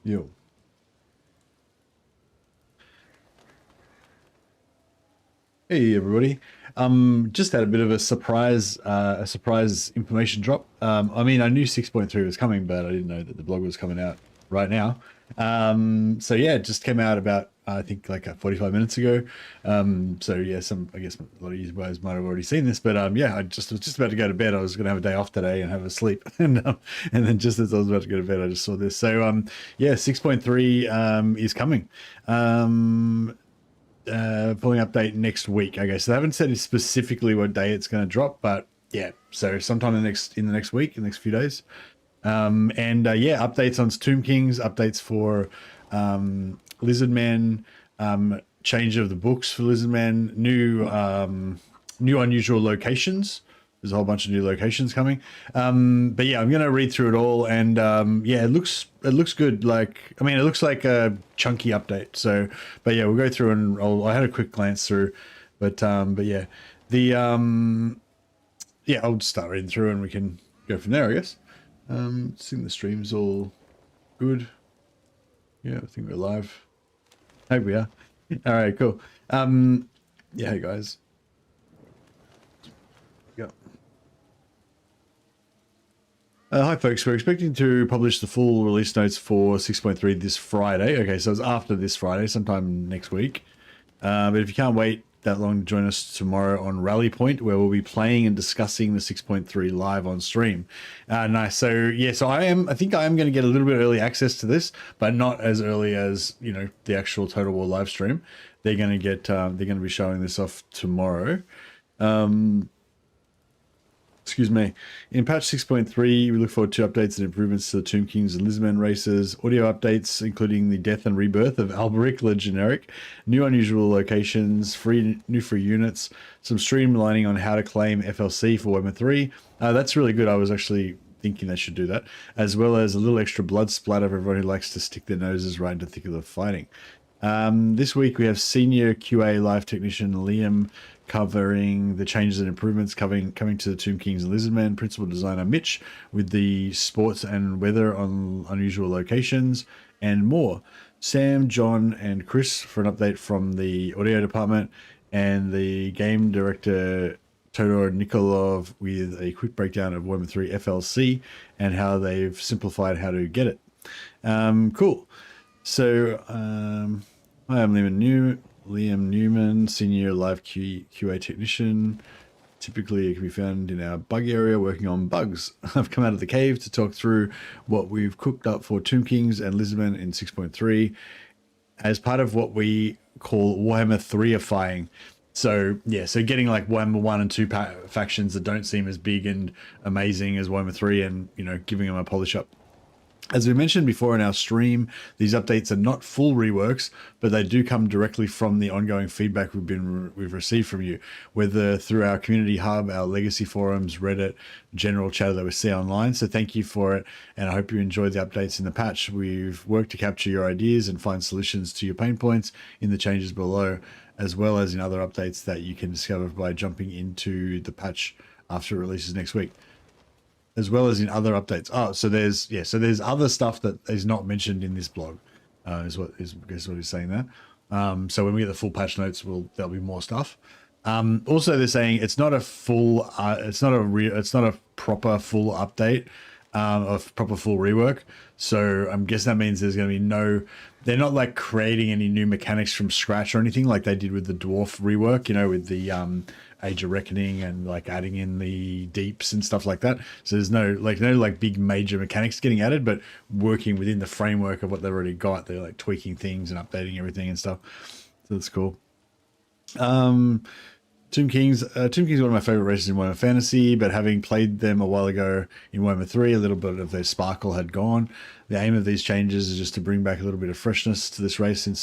Yo. Hey everybody. Just had a bit of a surprise information drop. I mean, I knew 6.3 was coming, but I didn't know that the blog was coming out right now. So yeah, it just came out about, I think like 45 minutes ago. So yeah, I guess a lot of you guys might have already seen this, but yeah, I was just about to go to bed. I was going to have a day off today and have a sleep. And then just as I was about to go to bed, I just saw this. So yeah, 6.3 is coming. Pulling update next week. Okay, so they haven't said specifically what day it's going to drop, but yeah, so sometime in the next week, in the next few days. Yeah, updates on Tomb Kings, updates for Lizardmen, change of the books for Lizardmen, new unusual locations. There's a whole bunch of new locations coming. But yeah, I'm gonna read through it all, and yeah, it looks good. Like, I mean, it looks like a chunky update. So, but yeah, we'll go through and I had a quick glance through, but yeah, yeah, I'll just start reading through and we can go from there, I guess. Seeing the stream's all good. Yeah, I think we're live. Hope we are. All right, cool. Yeah, hey guys. Hi folks, we're expecting to publish the full release notes for 6.3 this Friday. Okay, so it's after this Friday, sometime next week. But if you can't wait that long to join us tomorrow on Rally Point, where we'll be playing and discussing the 6.3 live on stream. Nice. So yeah, so I think I am going to get a little bit early access to this, but not as early as, you know, the actual Total War live stream. They're going to get, they're going to be showing this off tomorrow. Excuse me. In patch 6.3, we look forward to updates and improvements to the Tomb Kings and Lizardmen races, audio updates including the death and rebirth of Alberic Legionaric, new unusual locations, new free units, some streamlining on how to claim FLC for Warhammer 3. That's really good. I was actually thinking they should do that, as well as a little extra blood splatter for everyone who likes to stick their noses right into the thick of the fighting. This week we have Senior QA Live Technician Liam covering the changes and improvements coming to the Tomb Kings and Lizardmen, Principal Designer Mitch with the sports and weather on unusual locations, and more. Sam, John, and Chris for an update from the audio department, and the game director Todor Nikolov with a quick breakdown of Warhammer 3 FLC and how they've simplified how to get it. Cool. So, hi, I'm Liam Newman, Senior Live QA Technician. Typically, it can be found in our bug area working on bugs. I've come out of the cave to talk through what we've cooked up for Tomb Kings and Lizardmen in 6.3 as part of what we call Warhammer 3ifying. So, yeah, so getting like Warhammer 1 and 2 factions that don't seem as big and amazing as Warhammer 3 and, you know, giving them a polish up. As we mentioned before in our stream, these updates are not full reworks, but they do come directly from the ongoing feedback we've received from you, whether through our community hub, our legacy forums, Reddit, general chatter that we see online. So thank you for it, and I hope you enjoyed the updates in the patch. We've worked to capture your ideas and find solutions to your pain points in the changes below, as well as in other updates that you can discover by jumping into the patch after it releases next week, as well as in other updates. Oh, so there's other stuff that is not mentioned in this blog, is what he's saying there. So when we get the full patch notes, there'll be more stuff. Also, they're saying it's not a full, it's not a proper full update, of proper full rework. So I'm guessing that means there's going to be they're not like creating any new mechanics from scratch or anything like they did with the dwarf rework, you know, with the Age of Reckoning and like adding in the deeps and stuff like that. So there's no big major mechanics getting added, but working within the framework of what they've already got. They're like tweaking things and updating everything and stuff. So that's cool. Tomb Kings is one of my favorite races in Warhammer Fantasy, but having played them a while ago in Warhammer 3, a little bit of their sparkle had gone. The aim of these changes is just to bring back a little bit of freshness to this race and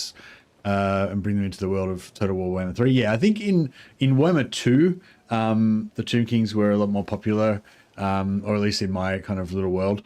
bring them into the world of Total War Warhammer 3. Yeah, I think in Warhammer 2, the Tomb Kings were a lot more popular, or at least in my kind of little world.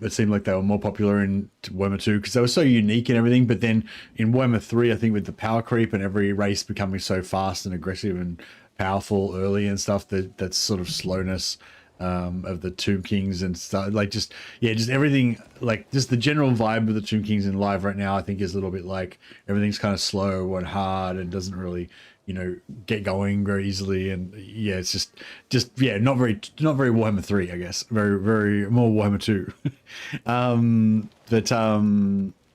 It seemed like they were more popular in Warhammer 2 because they were so unique and everything. But then in Warhammer 3, I think with the power creep and every race becoming so fast and aggressive and powerful early and stuff, that sort of slowness of the Tomb Kings and stuff. Like just everything, like just the general vibe of the Tomb Kings in live right now, I think is a little bit like everything's kind of slow and hard and doesn't really, you know, get going very easily. And yeah, it's just yeah, not very Warhammer 3, I guess. Very more Warhammer 2. But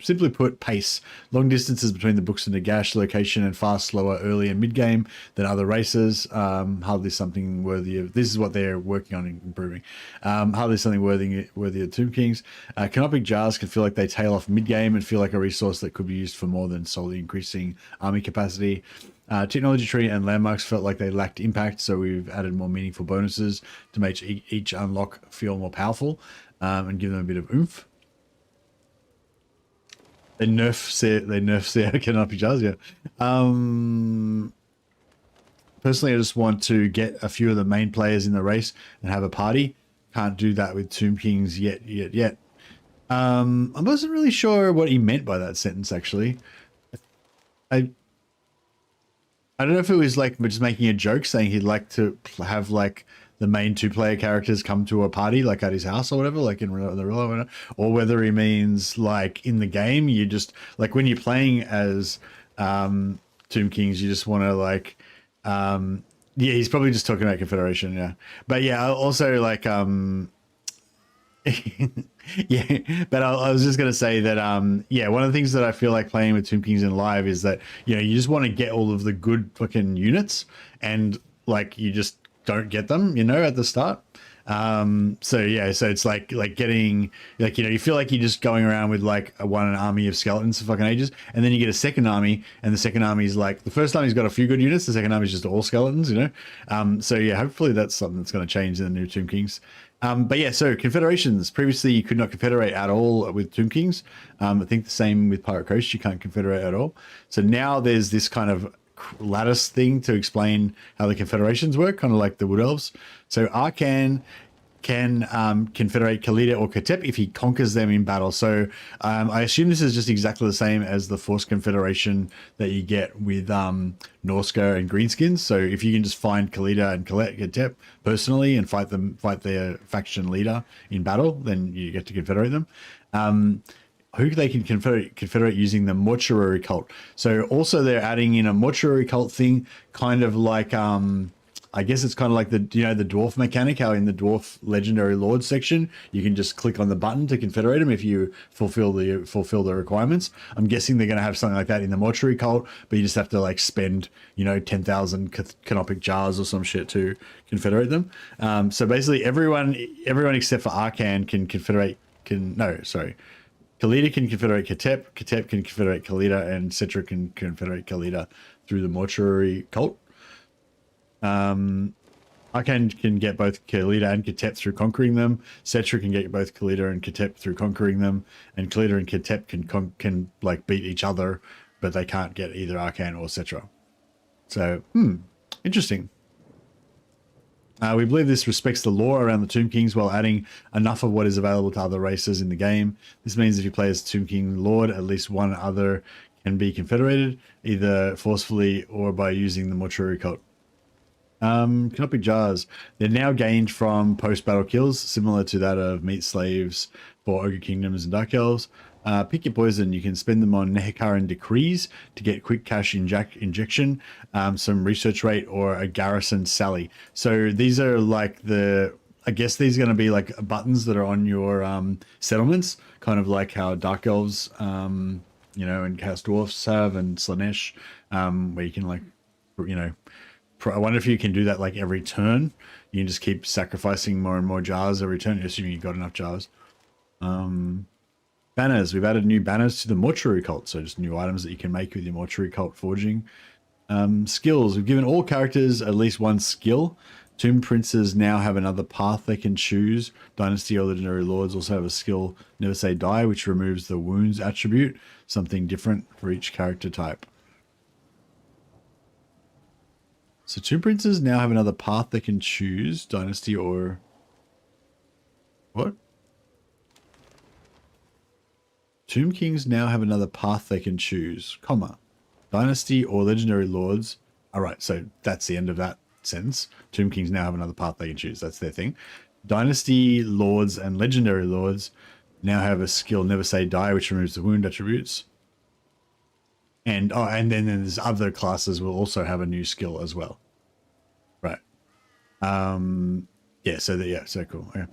simply put, pace. Long distances between the books and Nagash, location, and far slower early and mid game than other races. Hardly something worthy of. This is what they're working on improving. Hardly something worthy of Tomb Kings. Canopic jars can feel like they tail off mid game and feel like a resource that could be used for more than solely increasing army capacity. Technology tree and landmarks felt like they lacked impact, so we've added more meaningful bonuses to make each unlock feel more powerful and give them a bit of oomph. They nerf canopy jars, yeah. Personally, I just want to get a few of the main players in the race and have a party. Can't do that with Tomb Kings yet. I wasn't really sure what he meant by that sentence, actually. I don't know if it was like just making a joke, saying he'd like to have like the main 2-player characters come to a party like at his house or whatever, like in the real, or whether he means like in the game you just like when you're playing as Tomb Kings, you just want to like yeah, he's probably just talking about Confederation, yeah. But yeah, also like yeah, but I was just gonna say that yeah, one of the things that I feel like playing with Tomb Kings in live is that, you know, you just want to get all of the good fucking units and like you just don't get them, you know, at the start. So yeah, so it's like getting like, you know, you feel like you're just going around with like an army of skeletons for fucking ages, and then you get a second army, and the second army is like the first army's got a few good units, the second army is just all skeletons, you know. So yeah, hopefully that's something that's going to change in the new Tomb Kings. But yeah, so confederations. Previously, you could not confederate at all with Tomb Kings. I think the same with Pirate Coast. You can't confederate at all. So now there's this kind of lattice thing to explain how the confederations work, kind of like the Wood Elves. So Arcan can confederate Khalida or Katep if he conquers them in battle. So I assume this is just exactly the same as the Force Confederation that you get with Norska and Greenskins. So if you can just find Khalida and Katep personally and fight their faction leader in battle, then you get to confederate them. Who they can confederate using the mortuary cult. So also they're adding in a mortuary cult thing, kind of like I guess it's kind of like the, you know, the dwarf mechanic, how in the dwarf legendary lord section you can just click on the button to confederate them if you fulfill the requirements. I'm guessing they're going to have something like that in the mortuary cult, but you just have to like spend, you know, 10,000 canopic jars or some shit to confederate them. So basically everyone except for Arcan can confederate. Khalida can confederate Katep, Katep can confederate Khalida, and Cetra can confederate Khalida through the mortuary cult. Arcan can get both Khalida and Katep through conquering them. Cetra can get both Khalida and Katep through conquering them, and Khalida and Katep can like beat each other, but they can't get either Arcan or Cetra. So, interesting. We believe this respects the lore around the Tomb Kings while adding enough of what is available to other races in the game. This means if you play as Tomb King Lord, at least one other can be confederated, either forcefully or by using the mortuary cult. Canopic jars. They're now gained from post-battle kills, similar to that of meat slaves for Ogre Kingdoms and Dark Elves. Pick your poison. You can spend them on Nehekaran decrees to get quick cash injection, some research rate, or a garrison sally. So these are like I guess these are going to be like buttons that are on your settlements, kind of like how Dark Elves, you know, and Chaos Dwarfs have, and Slanesh, where you can like, you know, I wonder if you can do that like every turn. You can just keep sacrificing more and more jars every turn, assuming you've got enough jars. Banners. We've added new banners to the mortuary cult, so just new items that you can make with your mortuary cult forging. Skills. We've given all characters at least one skill. Tomb Princes now have another path they can choose. Dynasty or Legendary Lords also have a skill, Never Say Die, which removes the wounds attribute, something different for each character type. So Tomb Princes now have another path they can choose, Dynasty or... What? Tomb Kings now have another path they can choose, comma. Dynasty or Legendary Lords. Alright, so that's the end of that sentence. Tomb Kings now have another path they can choose. That's their thing. Dynasty Lords and Legendary Lords now have a skill Never Say Die, which removes the wound attributes. And and then there's other classes will also have a new skill as well. Right. Yeah, so cool. Yeah.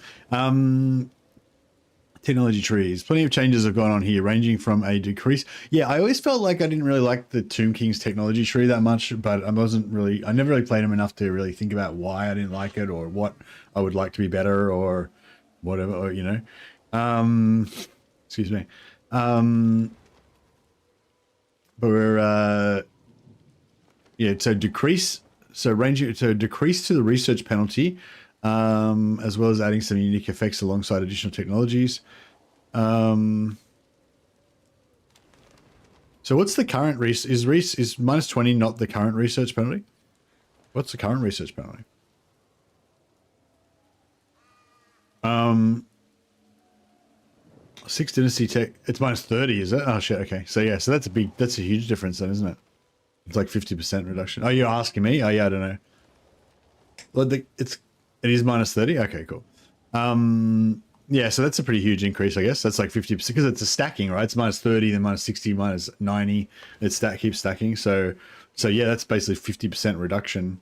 Technology trees. Plenty of changes have gone on here, ranging from a decrease. Yeah, I always felt like I didn't really like the Tomb King's technology tree that much, but I never really played them enough to really think about why I didn't like it or what I would like to be better or whatever, or, you know. Excuse me. But we're, yeah, so decrease to the research penalty, as well as adding some unique effects alongside additional technologies. So what's the current is -20 not the current research penalty? What's the current research penalty? 6 Dynasty Tech, it's -30, is it? Oh shit, okay. So yeah, so that's a huge difference then, isn't it? It's like 50% reduction. Oh, you're asking me? Oh yeah, I don't know. Well, it is -30? Okay, cool. Yeah, so that's a pretty huge increase, I guess. That's like 50%, because it's a stacking, right? It's -30, then -60, -90. It keeps stacking. So yeah, that's basically 50% reduction.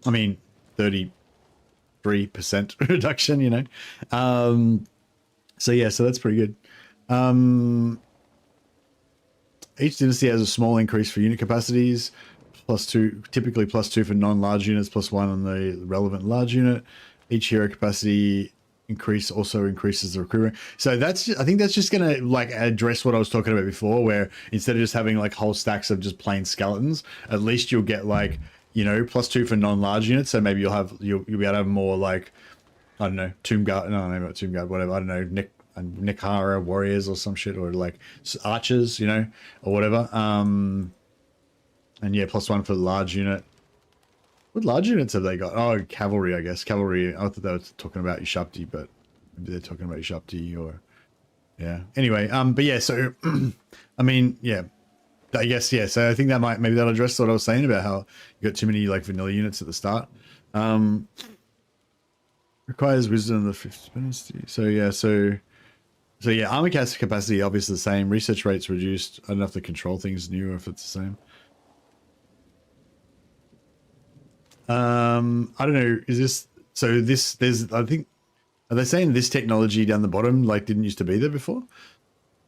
I mean, 33% reduction, you know? So yeah, so that's pretty good. Each dynasty has a small increase for unit capacities, +2, typically +2 for non-large units, +1 on the relevant large unit. Each hero capacity increase also increases the recruitment. So I think that's just gonna like address what I was talking about before, where instead of just having like whole stacks of just plain skeletons, at least you'll get like, you know, +2 for non-large units. So maybe you'll be able to have more like, I don't know, Tomb Guard, no, maybe not Tomb Guard, whatever, I don't know, Nikara warriors or some shit, or like archers, you know, or whatever. And yeah, +1 for the large unit. What large units have they got? Oh, cavalry, I guess. Cavalry, I thought they were talking about Ushapti, but maybe they're talking about Ushapti or, yeah. Anyway, but yeah, so, I mean, yeah, I guess, yeah, so I think maybe that'll address what I was saying about how you got too many like vanilla units at the start. Requires wisdom of the 5th dynasty. So yeah, so yeah, armor capacity obviously the same. Research rates reduced. I don't know if the control thing's new or if it's the same. I don't know. Is this so? I think, are they saying this technology down the bottom like didn't used to be there before?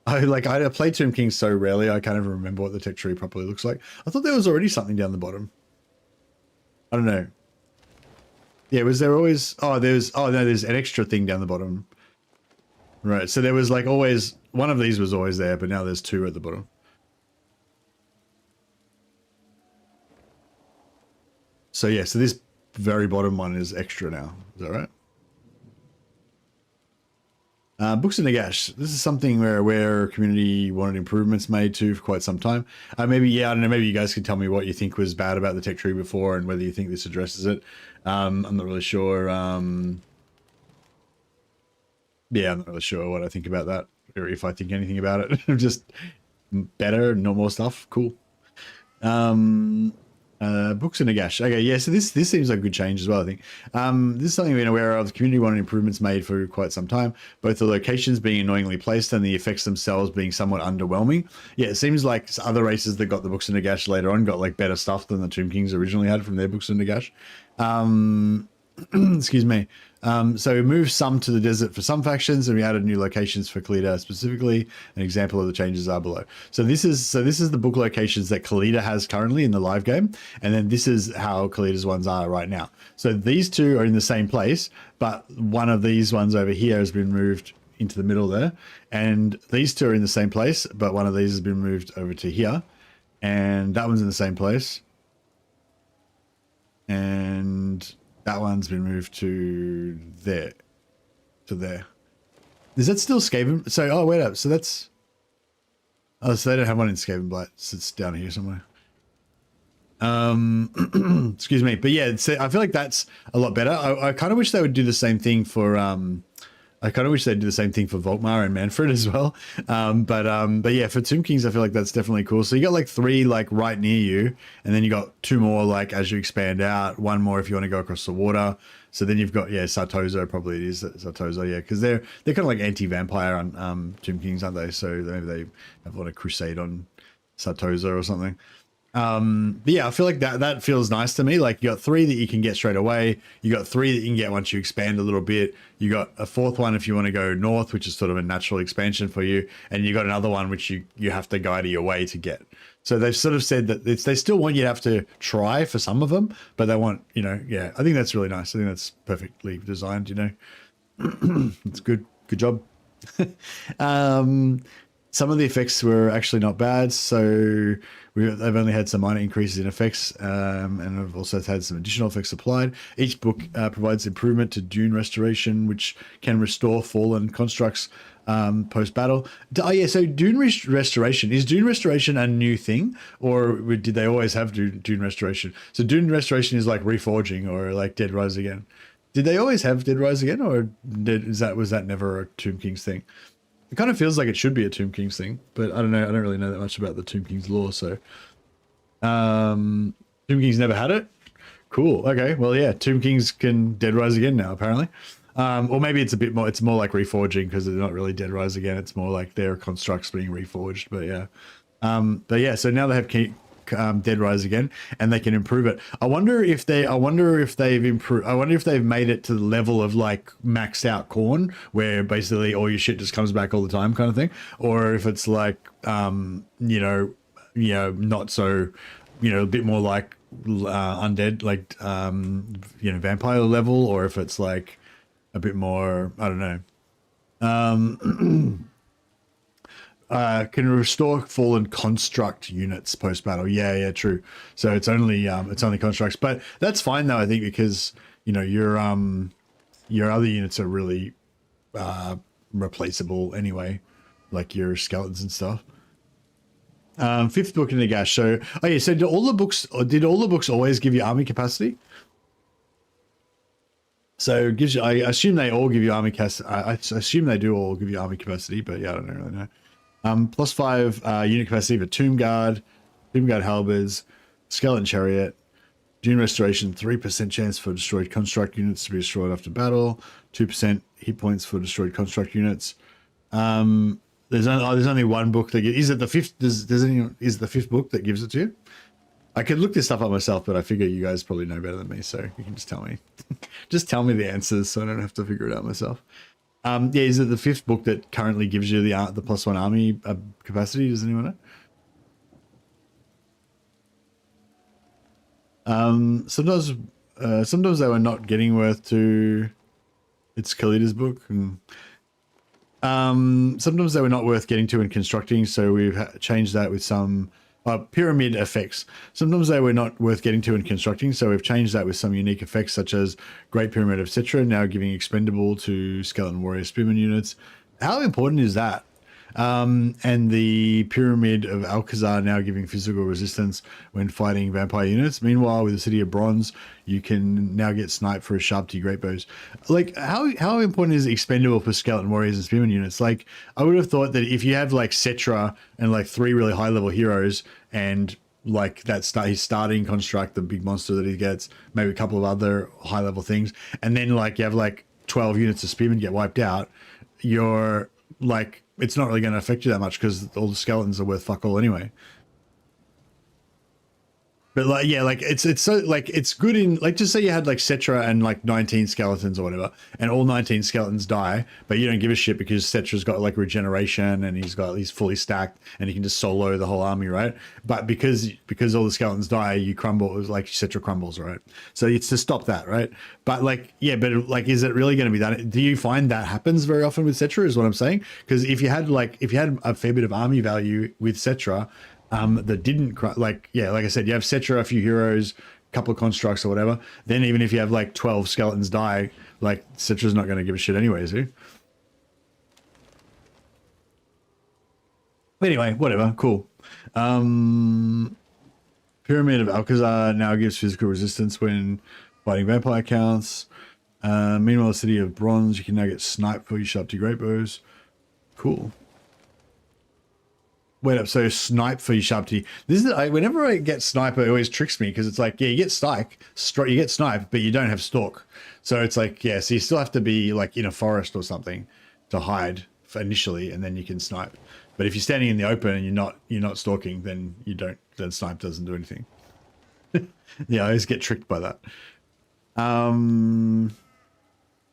I played Tomb King so rarely I can't even remember what the tech tree properly looks like. I thought there was already something down the bottom. I don't know. Yeah, was there always? Oh, there's an extra thing down the bottom. Right, so there was like always, one of these was always there, but now there's 2 at the bottom. So yeah, so this very bottom one is extra now. Is that right? Books of Nagash. This is something where community wanted improvements made to for quite some time. Maybe, yeah, I don't know, maybe you guys can tell me what you think was bad about the tech tree before and whether you think this addresses it. I'm not really sure. Yeah, I'm not really sure what I think about that, or if I think anything about it. Just better, no more stuff. Cool. Books and Nagash. Okay, yeah, so this seems like a good change as well, I think. This is something we've been aware of. The community wanted improvements made for quite some time, both the locations being annoyingly placed and the effects themselves being somewhat underwhelming. Yeah, it seems like other races that got the Books of Nagash later on got like better stuff than the Tomb Kings originally had from their Books of Nagash. Excuse me. So we moved some to the desert for some factions, and we added new locations for Khalida specifically. An example of the changes are below. So this is the book locations that Khalida has currently in the live game, and then this is how Khalida's ones are right now. So these two are in the same place, but one of these ones over here has been moved into the middle there, and these two are in the same place, but one of these has been moved over to here, and that one's in the same place, and that one's been moved to there. Is that still Skaven? So, oh, wait up. So that's... Oh, so they don't have one in Skaven Blight. So it's down here somewhere. Excuse me. But yeah, I feel like that's a lot better. I kind of wish they would do the same thing for I kind of wish they'd do the same thing for Volkmar and Manfred as well. But yeah, for Tomb Kings, I feel like that's definitely cool. So you got like 3 like right near you, and then you got 2 more like as you expand out, 1 more if you want to go across the water. So then you've got, yeah, Sartozo, probably it is Sartozo, yeah, because they're kind of like anti-vampire on Tomb Kings, aren't they? So maybe they have a crusade on Sartozo or something. But yeah, I feel like that feels nice to me. Like you got 3 that you can get straight away. You got 3 that you can get once you expand a little bit. You got a 4th one if you want to go north, which is sort of a natural expansion for you. And you got another one which you have to go out of your way to get. So they've sort of said that they still want you to have to try for some of them, but they want, yeah, I think that's really nice. I think that's perfectly designed, It's good job. Some of the effects were actually not bad, so they've only had some minor increases in effects, and have also had some additional effects applied. Each book provides improvement to dune restoration, which can restore fallen constructs post-battle. Oh yeah, so dune restoration, is dune restoration a new thing, or did they always have dune restoration? So dune restoration is like reforging or like Dead Rise Again. Did they always have Dead Rise Again, or was that never a Tomb Kings thing? It kind of feels like it should be a Tomb Kings thing, but I don't know. I don't really know that much about the Tomb Kings lore, so Tomb Kings never had it. Cool. Okay. Well, yeah, Tomb Kings can Dead Rise Again now, apparently. Or maybe it's a bit more. It's more like reforging because they're not really Dead Rise Again. It's more like their constructs being reforged. But yeah. But yeah. So now they have Dead Rise Again, and they can improve it. I wonder if they've improved. I wonder if they've made it to the level of like maxed out Corn, where basically all your shit just comes back all the time, kind of thing, or if it's like not so, a bit more like undead, like vampire level, or if it's like a bit more, I don't know. Can restore fallen construct units post battle. Yeah, true. So it's only constructs, but that's fine though, I think, because your other units are really replaceable anyway, like your skeletons and stuff. 5th book in Nagash. So so did all the books always give you army capacity? So it gives you, I assume they all give you army capacity. I assume they do all give you army capacity, but yeah, I don't really know. +5 unit capacity for Tomb Guard Halberds, Skeleton Chariot, Dune Restoration, 3% chance for destroyed construct units to be destroyed after battle, 2% hit points for destroyed construct units. There's only 1 book that is it the 5th? Is it the 5th book that gives it to you? I could look this stuff up myself, but I figure you guys probably know better than me, so you can just tell me. Just tell me the answers, so I don't have to figure it out myself. Yeah, is it the 5th book that currently gives you the +1 army capacity? Does anyone know? Sometimes they were not getting worth to. It's Khalid's book. Sometimes they were not worth getting to in constructing, so we've changed that with some pyramid effects. Sometimes they were not worth getting to in constructing, so we've changed that with some unique effects such as Great Pyramid of Citra now giving expendable to Skeleton Warrior Spearman units. How important is that? And the Pyramid of Alcazar now giving physical resistance when fighting vampire units. Meanwhile, with the City of Bronze, you can now get sniped for a sharp T great bows. Like, how important is expendable for Skeleton Warriors and Spearman units? Like, I would have thought that if you have like Cetra and like 3 really high level heroes and like his starting construct, the big monster that he gets, maybe a couple of other high level things, and then like you have like 12 units of Spearmen get wiped out, you're like, it's not really going to affect you that much because all the skeletons are worth fuck all anyway. But like, yeah, like it's so like it's good in like, just say you had like Cetra and like 19 skeletons or whatever, and all 19 skeletons die, but you don't give a shit because Cetra's got like regeneration and he's fully stacked and he can just solo the whole army, right? But because all the skeletons die, you crumble, like Cetra crumbles, right? So it's to stop that, right? But like, yeah, but like, is it really going to be that? Do you find that happens very often with Cetra? Is what I'm saying? Because if you had a fair bit of army value with Cetra, that didn't like I said, you have Cetra, a few heroes, a couple of constructs or whatever, then even if you have like 12 skeletons die, like Cetra's not going to give a shit anyway, is he? Anyway, whatever, cool. Pyramid of Alcazar now gives physical resistance when fighting vampire counts. Meanwhile, the city of bronze, you can now get sniped for your sharp to great bows. Cool. Wait up, so snipe for your sharp T. This is whenever I get sniper, it always tricks me because it's like, yeah, you get you get snipe, but you don't have stalk. So it's like, yeah, so you still have to be like in a forest or something to hide for initially, and then you can snipe. But if you're standing in the open and you're not stalking, then then snipe doesn't do anything. Yeah, I always get tricked by that.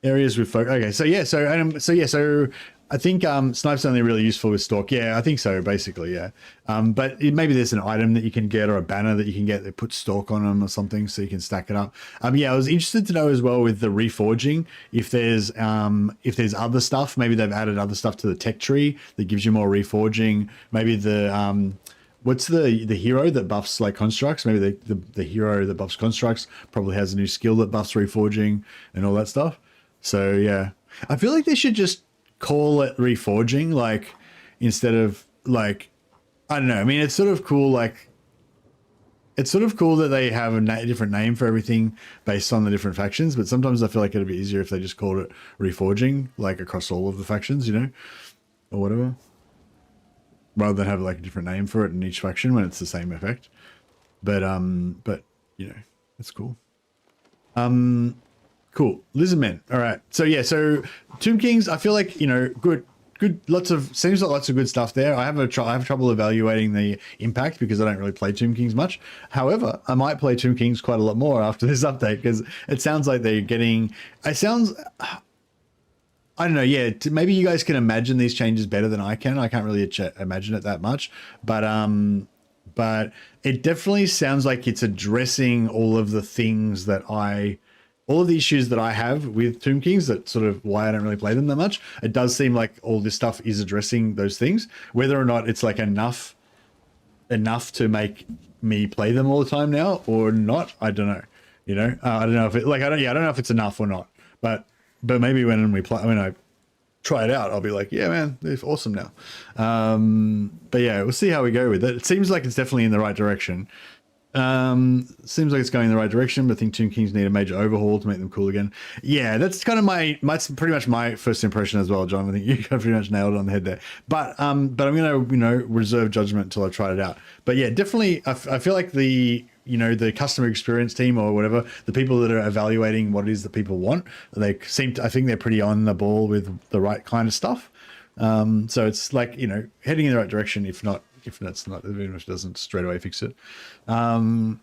Areas with focus. Okay, so I think snipe's only really useful with stalk. Yeah, I think so, basically, yeah. But maybe there's an item that you can get or a banner that you can get that puts stalk on them or something so you can stack it up. Yeah, I was interested to know as well with the reforging if there's other stuff. Maybe they've added other stuff to the tech tree that gives you more reforging. Maybe the what's the hero that buffs like constructs? Maybe the hero that buffs constructs probably has a new skill that buffs reforging and all that stuff. So yeah, I feel like they should just call it reforging, like instead of like, I don't know. I mean, it's sort of cool. Like, it's sort of cool that they have a different name for everything based on the different factions. But sometimes I feel like it'd be easier if they just called it reforging, like across all of the factions, you know, or whatever, rather than have like a different name for it in each faction when it's the same effect. But you know, it's cool. Cool. Lizardmen. All right. So yeah, so Tomb Kings, I feel like, you know, good, seems like lots of good stuff there. I have trouble evaluating the impact because I don't really play Tomb Kings much. However, I might play Tomb Kings quite a lot more after this update because it sounds like I don't know. Yeah. Maybe you guys can imagine these changes better than I can. I can't really imagine it that much, but it definitely sounds like it's addressing all of the things that all of the issues that I have with Tomb Kings, that sort of why I don't really play them that much. It does seem like all this stuff is addressing those things. Whether or not it's like enough to make me play them all the time now or not, I don't know. You know, I don't know if it like I don't know if it's enough or not. But maybe when I try it out, I'll be like, yeah, man, it's awesome now. But yeah, we'll see how we go with it. It seems like it's definitely in the right direction. Seems like it's going in the right direction, but I think Tomb Kings need a major overhaul to make them cool again. Yeah, that's kind of pretty much my first impression as well, John. I think you pretty much nailed it on the head there. But I'm gonna reserve judgment until I tried it out. But yeah, definitely, I feel like the customer experience team or whatever, the people that are evaluating what it is that people want, I think they're pretty on the ball with the right kind of stuff. So it's like, heading in the right direction, if that's not, even if it doesn't straight away fix it. So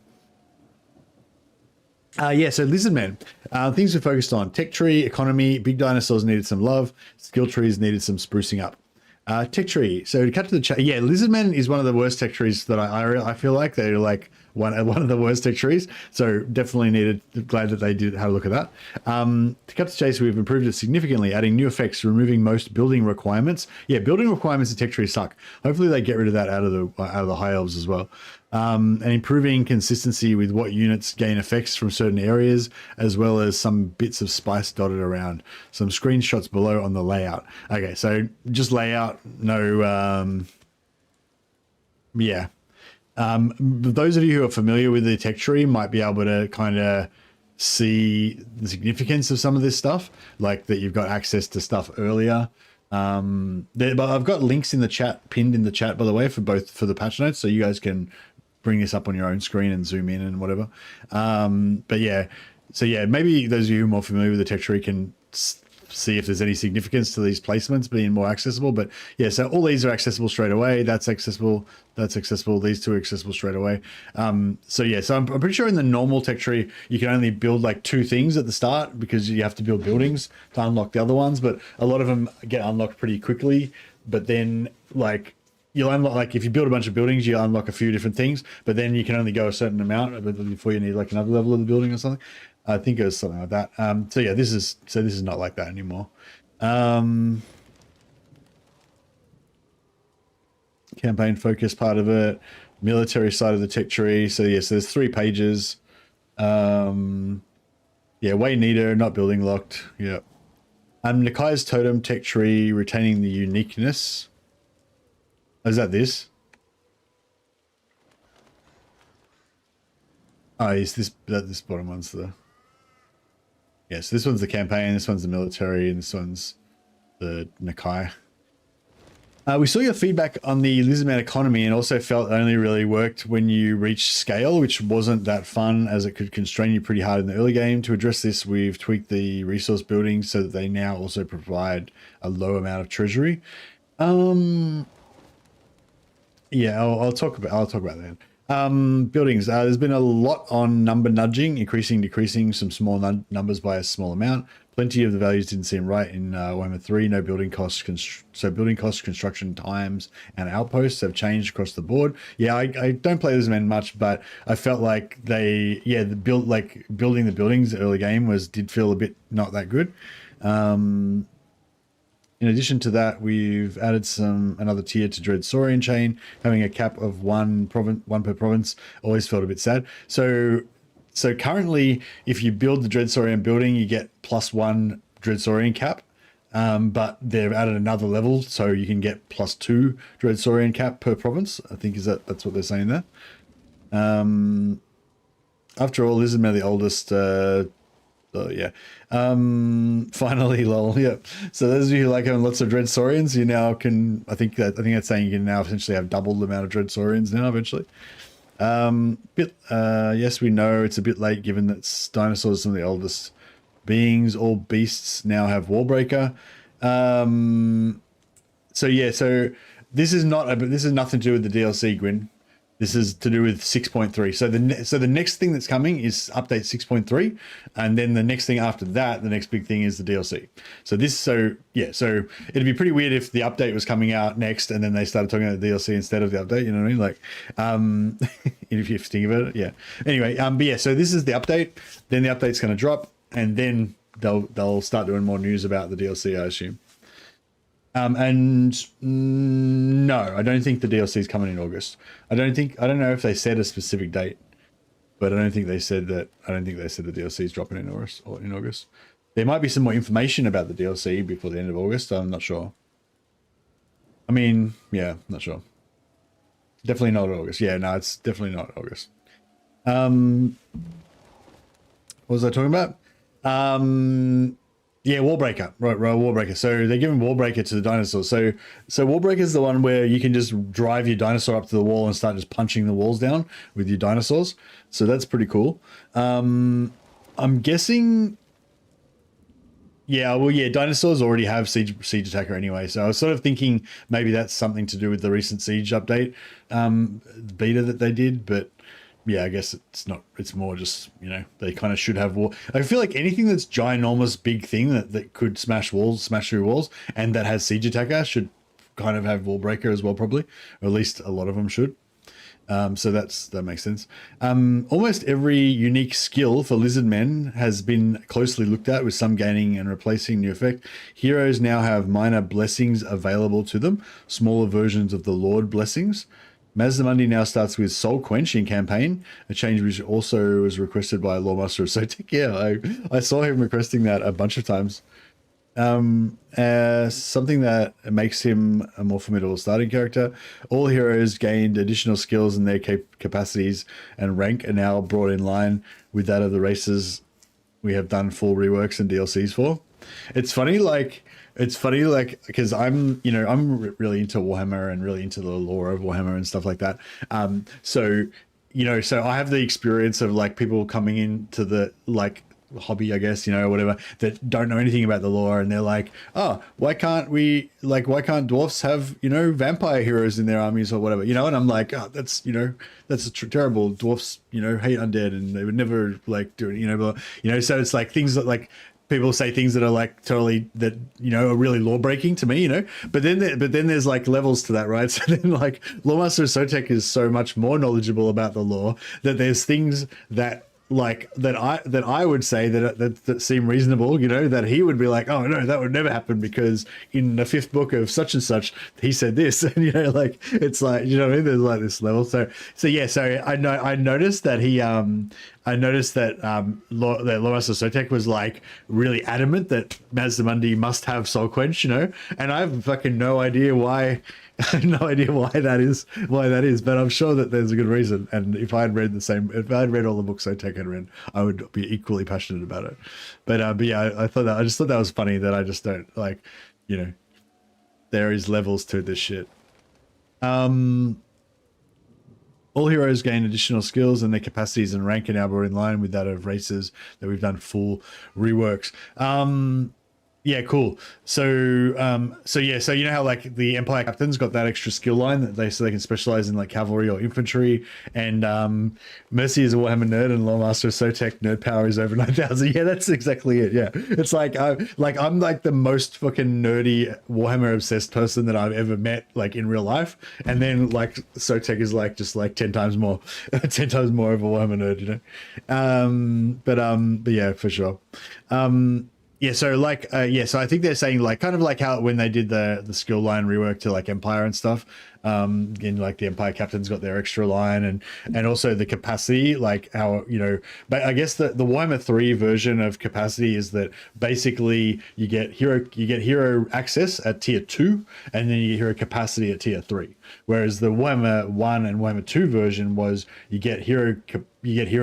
Lizardmen, things we focused on: tech tree, economy, big dinosaurs needed some love, skill trees needed some sprucing up. Tech tree. So to cut to the chat, yeah, Lizardmen is one of the worst tech trees that I feel like they're like one of the worst tech trees. So definitely glad that they had a look at that. To cut to chase, we've improved it significantly, adding new effects, removing most building requirements. Yeah, building requirements in tech trees suck. Hopefully they get rid of that out of the high elves as well. And improving consistency with what units gain effects from certain areas, as well as some bits of spice dotted around. Some screenshots below on the layout. Okay, so just layout, no, yeah. Those of you who are familiar with the tech tree might be able to kind of see the significance of some of this stuff, like that you've got access to stuff earlier. But I've got links in the chat, pinned in the chat, by the way, for the patch notes, so you guys can bring this up on your own screen and zoom in and whatever. But yeah, so yeah, maybe those of you who are more familiar with the tech tree can see if there's any significance to these placements being more accessible. But yeah, so all these are accessible straight away. That's accessible. These two are accessible straight away. So yeah, so I'm pretty sure in the normal tech tree, you can only build like 2 things at the start because you have to build buildings to unlock the other ones. But a lot of them get unlocked pretty quickly. But then like you'll unlock, like if you build a bunch of buildings, you unlock a few different things, but then you can only go a certain amount before you need like another level of the building or something. I think it was something like that. So yeah, this is not like that anymore. Campaign focus part of it, military side of the tech tree. So yes, there's 3 pages. Yeah, way neater, not building locked. Yeah. Nakai's totem tech tree, retaining the uniqueness. Oh, is that this? Oh, is this bottom one's the... Yeah, so this one's the campaign, this one's the military, and this one's the Nakai. We saw your feedback on the Lizardmen economy and also felt it only really worked when you reached scale, which wasn't that fun as it could constrain you pretty hard in the early game. To address this, we've tweaked the resource building so that they now also provide a low amount of treasury. Yeah, I'll talk about that. Buildings. There's been a lot on number nudging, increasing, decreasing some small numbers by a small amount. Plenty of the values didn't seem right in Warhammer 3. No building costs, so building costs, construction times, and outposts have changed across the board. Yeah, I don't play Lizardmen much, but I felt like building the buildings early game did feel a bit not that good. In addition to that, we've added another tier to Dread Saurian chain. Having a cap of one per province always felt a bit sad. So currently, if you build the Dread Saurian building, you get +1 Dread Saurian cap. But they've added another level, so you can get +2 Dread Saurian cap per province. I think that's what they're saying there. After all, Lizardmen are the oldest. Yeah. Finally, lol. Yep. So those of you who like having lots of Dread Saurians, you now can. I think that's saying you can now essentially have double the amount of Dread Saurians now eventually. Yes, we know it's a bit late given that dinosaurs are some of the oldest beings. All beasts now have Wallbreaker. So this is nothing to do with the DLC, Gwyn. This is to do with 6.3. So the next thing that's coming is update 6.3, and then the next thing after that, the next big thing is the DLC. So it'd be pretty weird if the update was coming out next, and then they started talking about the DLC instead of the update. You know what I mean? Like, if you think about it, yeah. Anyway, but yeah. So this is the update. Then the update's going to drop, and then they'll start doing more news about the DLC, I assume. No, I don't think the DLC is coming in August. I don't know if they said a specific date, but I don't think they said the DLC is dropping in August. There might be some more information about the DLC before the end of August. I'm not sure. I mean, yeah, not sure. Definitely not August. Yeah, no, it's definitely not August. What was I talking about? Yeah, Wallbreaker. Right, Wallbreaker. So they're giving Wallbreaker to the dinosaurs. So Wallbreaker is the one where you can just drive your dinosaur up to the wall and start just punching the walls down with your dinosaurs. So that's pretty cool. I'm guessing... Yeah, well, yeah, dinosaurs already have siege attacker anyway. So I was sort of thinking maybe that's something to do with the recent siege update beta that they did, but... Yeah, I guess it's not. It's more just, they kind of should have wall. I feel like anything that's ginormous, big thing that could smash through walls, and that has siege attacker should kind of have Wallbreaker as well, probably, or at least a lot of them should. So that makes sense. Almost every unique skill for Lizardmen has been closely looked at, with some gaining and replacing new effect. Heroes now have minor blessings available to them, smaller versions of the Lord blessings. Mazdamundi now starts with Soul Quench in campaign, a change which also was requested by Lawmaster of Sotek. Yeah, I saw him requesting that a bunch of times. Something that makes him a more formidable starting character. All heroes gained additional skills, and their capacities and rank are now brought in line with that of the races we have done full reworks and DLCs for. It's funny, because I'm really into Warhammer and really into the lore of Warhammer and stuff like that. So I have the experience of like people coming into the hobby, I guess, or whatever, that don't know anything about the lore, and they're like, oh, why can't dwarfs have, vampire heroes in their armies or whatever, and I'm like, oh, that's terrible. Dwarfs, hate undead, and they would never do it, but, so it's like things that people say things that are like totally that are really law breaking to me, but then there's like levels to that, right? So then Lawmaster Sotek is so much more knowledgeable about the law that there's things that I would say that seem reasonable, that he would be like, oh no, that would never happen because in the 5th book of such and such he said this, and it's like, what I mean, there's like this level. So I noticed that Lawmaster Sotek was like really adamant that Mazdamundi must have Soul Quench, and I have fucking no idea why I have no idea why that is, but I'm sure that there's a good reason. And if I had read if I had read all the books Sotek had read, I would be equally passionate about it. But yeah, I just thought that was funny that I just don't like, you know, there is levels to this shit. All heroes gain additional skills and their capacities and rank are now brought in line with that of races that we've done full reworks. Yeah, cool. So you know how like the Empire captains got that extra skill line that so they can specialize in like cavalry or infantry, and Mercy is a Warhammer nerd and Lawmaster of Sotek nerd power is over 9,000. Yeah, that's exactly it. Yeah, it's like I'm like the most fucking nerdy Warhammer obsessed person that I've ever met, like in real life, and then like Sotek is like just like 10 times more, 10 times more of a Warhammer nerd, you know. But yeah, for sure. Yeah, so like, so I think they're saying like kind of like how when they did the skill line rework to like Empire and stuff, in like the Empire captains got their extra line and also the capacity, like how, you know, but I guess the Warhammer 3 version of capacity is that basically you get hero access at tier 2 and then you get hero capacity at tier 3. Whereas the Warhammer 1 and Warhammer 2 version was you get hero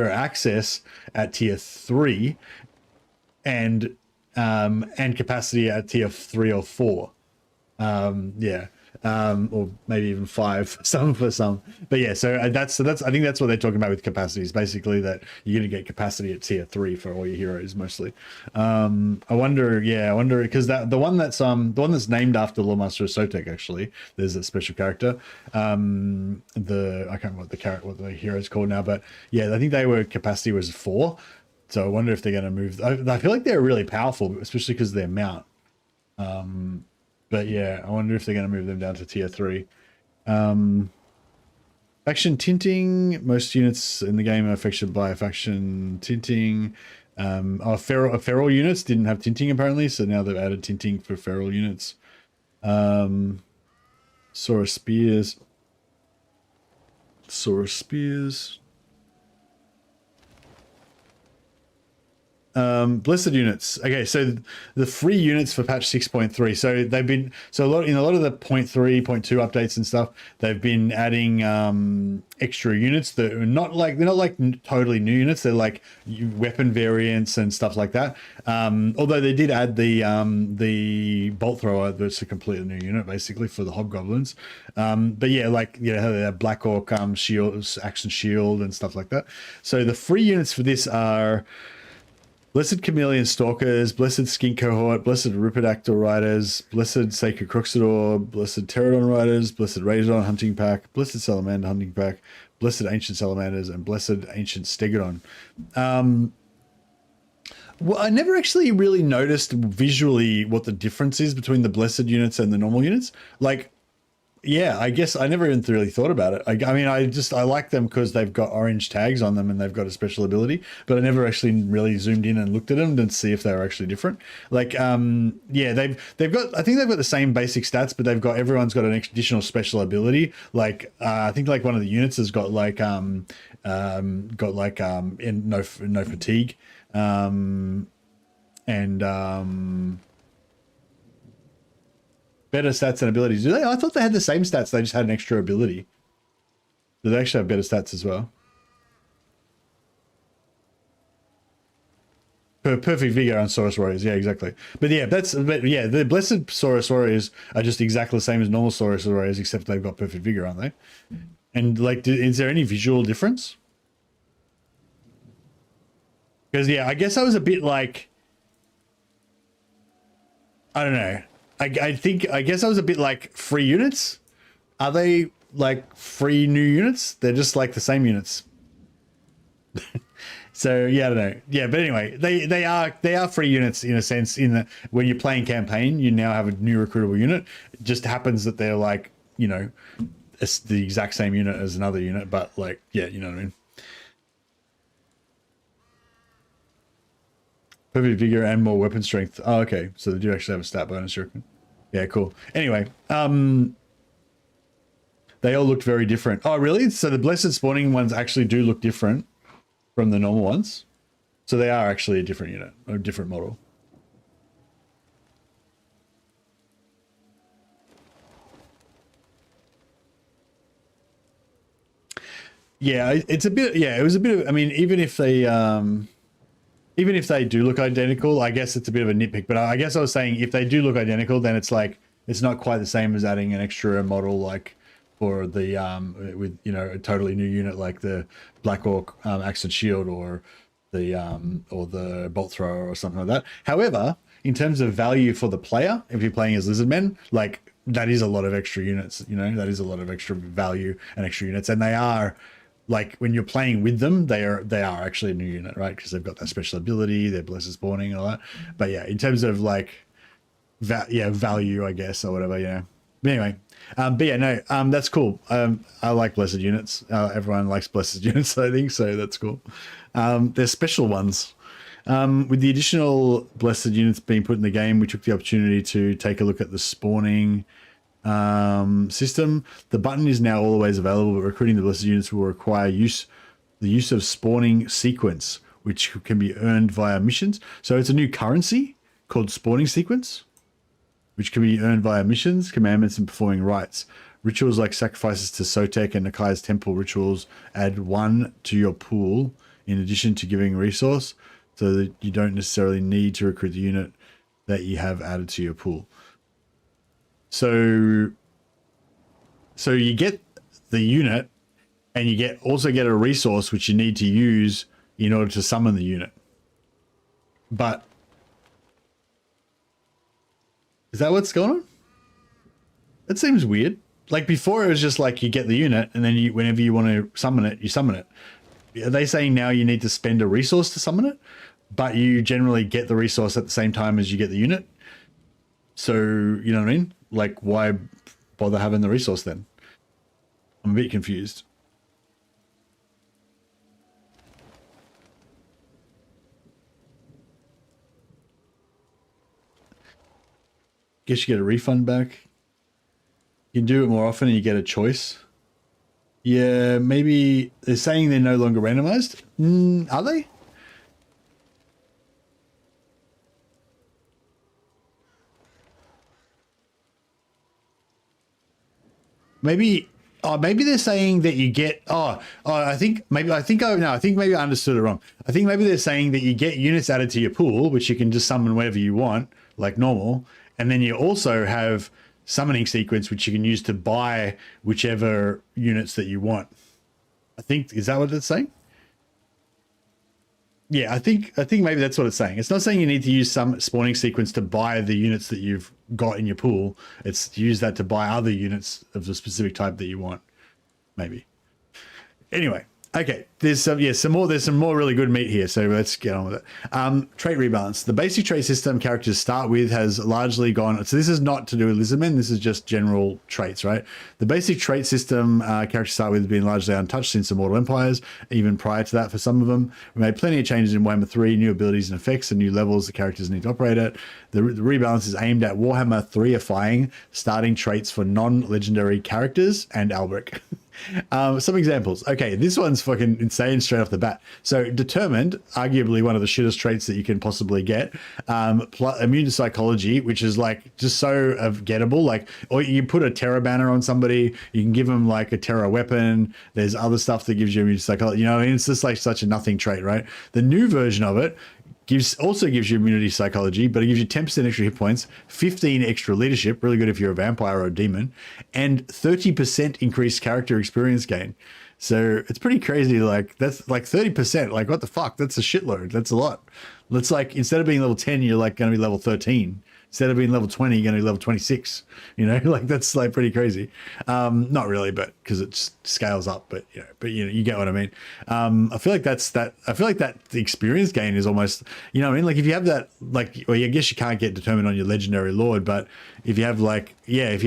access at tier 3 and capacity at tier 3 or 4. Yeah. Or maybe even 5, some for some. But yeah, so that's I think that's what they're talking about with capacities. Basically, that you're going to get capacity at tier 3 for all your heroes mostly. I wonder because the one that's named after Lawmaster of Sotek, actually, there's a special character. I can't remember what the hero's called now, but yeah, I think capacity was 4. So I wonder if they're going to move. I feel like they're really powerful, especially because of their mount. But yeah, I wonder if they're going to move them down to tier 3. Faction tinting. Most units in the game are affected by faction tinting. Feral units didn't have tinting apparently, so now they've added tinting for feral units. Saurus spears. Blessed units. Okay, so the free units for patch 6.3. So they've been a lot of the 0.3, 0.2 updates and stuff. They've been adding extra units that are not like totally new units. They're like weapon variants and stuff like that. Although they did add the bolt thrower, that's a completely new unit basically for the hobgoblins. But yeah, like you know, they have Black Orc shield, action shield, and stuff like that. So the free units for this are Blessed Chameleon Stalkers, Blessed Skink Cohort, Blessed Ripidactyl Riders, Blessed Sacred Croxidor, Blessed Pterodon Riders, Blessed Radon Hunting Pack, Blessed Salamander Hunting Pack, Blessed Ancient Salamanders, and Blessed Ancient Stegodon. Well, I never actually really noticed visually what the difference is between the Blessed units and the normal units. Like, yeah, I guess I never even really thought about it. I mean, I like them because they've got orange tags on them and they've got a special ability, but I never actually really zoomed in and looked at them to see if they were actually different. Like, yeah, I think they've got the same basic stats, but everyone's got an additional special ability. Like, I think like one of the units has got like no fatigue, better stats and abilities. Do they? I thought they had the same stats. They just had an extra ability. Do they actually have better stats as well? Perfect Vigor on Saurus Warriors. Yeah, exactly. But yeah, the Blessed Saurus Warriors are just exactly the same as normal Saurus Warriors, except they've got Perfect Vigor, aren't they? And like, is there any visual difference? Because yeah, I guess I was a bit like, I don't know. I guess I was a bit like, free units? Are they like free new units? They're just like the same units. So yeah, I don't know. Yeah, but anyway, they are free units in a sense. In that when you're playing campaign, you now have a new recruitable unit. It just happens that they're like, you know, it's the exact same unit as another unit, but like, yeah, you know what I mean. Perfect Vigor and more weapon strength. Oh, okay. So they do actually have a stat bonus, you reckon? Yeah, cool. Anyway, they all looked very different. Oh, really? So the Blessed Spawning ones actually do look different from the normal ones. So they are actually a different unit, or a different model. Yeah, it's a bit. Yeah, it was a bit of. I mean, even if they do look identical, I guess it's a bit of a nitpick. But I guess I was saying if they do look identical, then it's like it's not quite the same as adding an extra model like for the with a totally new unit like the Black Orc Axe and Shield or the Bolt Thrower or something like that. However, in terms of value for the player, if you're playing as Lizardmen, like that is a lot of extra units. That is a lot of extra value and extra units, and they are. Like when you're playing with them, they are actually a new unit, right? Because they've got that special ability, they're blessed spawning and all that. But yeah, in terms of like, value, I guess, or whatever, But anyway, but yeah, no, that's cool. I like blessed units. Everyone likes blessed units, I think, so that's cool. They're special ones. With the additional blessed units being put in the game, we took the opportunity to take a look at the spawning system. The button is now always available, but recruiting the blessed units will require the use of spawning sequence, which can be earned via missions. So it's a new currency called spawning sequence, which can be earned via missions, commandments, and performing rites. Rituals like sacrifices to Sotek and Nakai's temple rituals add 1 to your pool in addition to giving a resource, so that you don't necessarily need to recruit the unit that you have added to your pool. So you get the unit, and you also get a resource which you need to use in order to summon the unit. But is that what's going on? That seems weird. Like before, it was just like you get the unit, and then whenever you want to summon it, you summon it. Are they saying now you need to spend a resource to summon it, but you generally get the resource at the same time as you get the unit? So, you know what I mean? Like, why bother having the resource then? I'm a bit confused. Guess you get a refund back. You can do it more often and you get a choice. Yeah, maybe they're saying they're no longer randomized. Are they? Maybe they're saying that you get. I think maybe I understood it wrong. I think maybe they're saying that you get units added to your pool, which you can just summon whenever you want, like normal, and then you also have summoning sequence, which you can use to buy whichever units that you want. I think, is that what it's saying? Yeah, I think maybe that's what it's saying. It's not saying you need to use some spawning sequence to buy the units that you've got in your pool. It's use that to buy other units of the specific type that you want. Maybe. Anyway, okay. There's some more really good meat here, so let's get on with it. Trait rebalance. The basic trait system characters start with has largely gone. So this is not to do with Lizardmen. This is just general traits, right? The basic trait system characters start with has been largely untouched since Immortal Empires, even prior to that for some of them. We made plenty of changes in Warhammer 3, new abilities and effects and new levels the characters need to operate at. The rebalance is aimed at Warhammer 3ifying starting traits for non-legendary characters and Albrecht. Some examples. Okay, this one's fucking insane straight off the bat. So determined, arguably one of the shittest traits that you can possibly get. Immune to psychology, which is like just so gettable. Like, or you put a terror banner on somebody, you can give them like a terror weapon. There's other stuff that gives you immune to psychology. I mean, it's just like such a nothing trait, right? The new version of it also gives you immunity psychology, but it gives you 10% extra hit points, 15 extra leadership, really good if you're a vampire or a demon, and 30% increased character experience gain. So it's pretty crazy. Like that's like 30%. Like what the fuck? That's a shitload. That's a lot. Let's like, instead of being level 10, you're like going to be level 13. Instead of being level 20, you're going to be level 26. Like that's like pretty crazy. Not really, but because it scales up. But you get what I mean. I feel like that the experience gain is almost, what I mean. Like if you have that, like, well, I guess you can't get determined on your legendary lord, but if you have if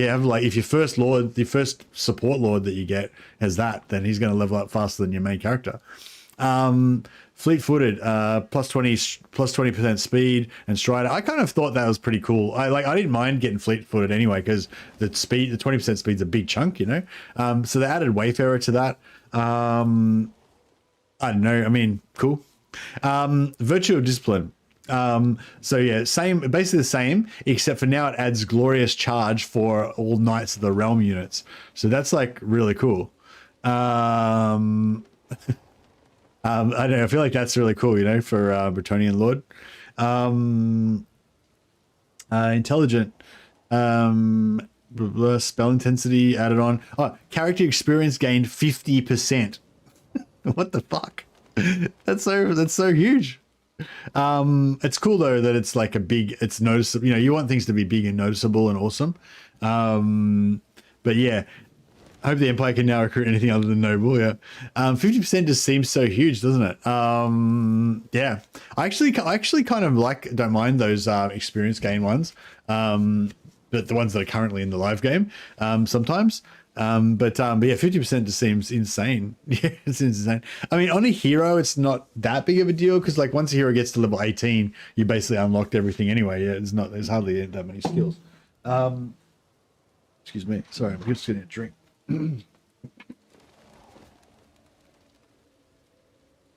your first lord, the first support lord that you get has that, then he's going to level up faster than your main character. Fleet-footed, plus 20% speed and strider. I kind of thought that was pretty cool. I didn't mind getting fleet-footed anyway because the 20% speed's a big chunk, So they added Wayfarer to that. I don't know. I mean, cool. Virtue of discipline. So yeah, basically the same, except for now it adds glorious charge for all Knights of the Realm units. So that's like really cool. I don't know. I feel like that's really cool, you know, for Bretonian Lord. Intelligent. Spell intensity added on. Oh, character experience gained 50%. What the fuck? That's so huge. It's cool though that it's like it's noticeable. You know, you want things to be big and noticeable and awesome. But yeah, I hope the Empire can now recruit anything other than noble. Yeah, 50% just seems so huge, doesn't it? Yeah, I actually kind of don't mind those experience gain ones. But the ones that are currently in the live game sometimes. But yeah, 50% just seems insane. Yeah, it's insane. I mean, on a hero, it's not that big of a deal because like once a hero gets to level 18, you basically unlocked everything anyway. Yeah, there's hardly that many skills. Excuse me. Sorry, I'm just getting a drink.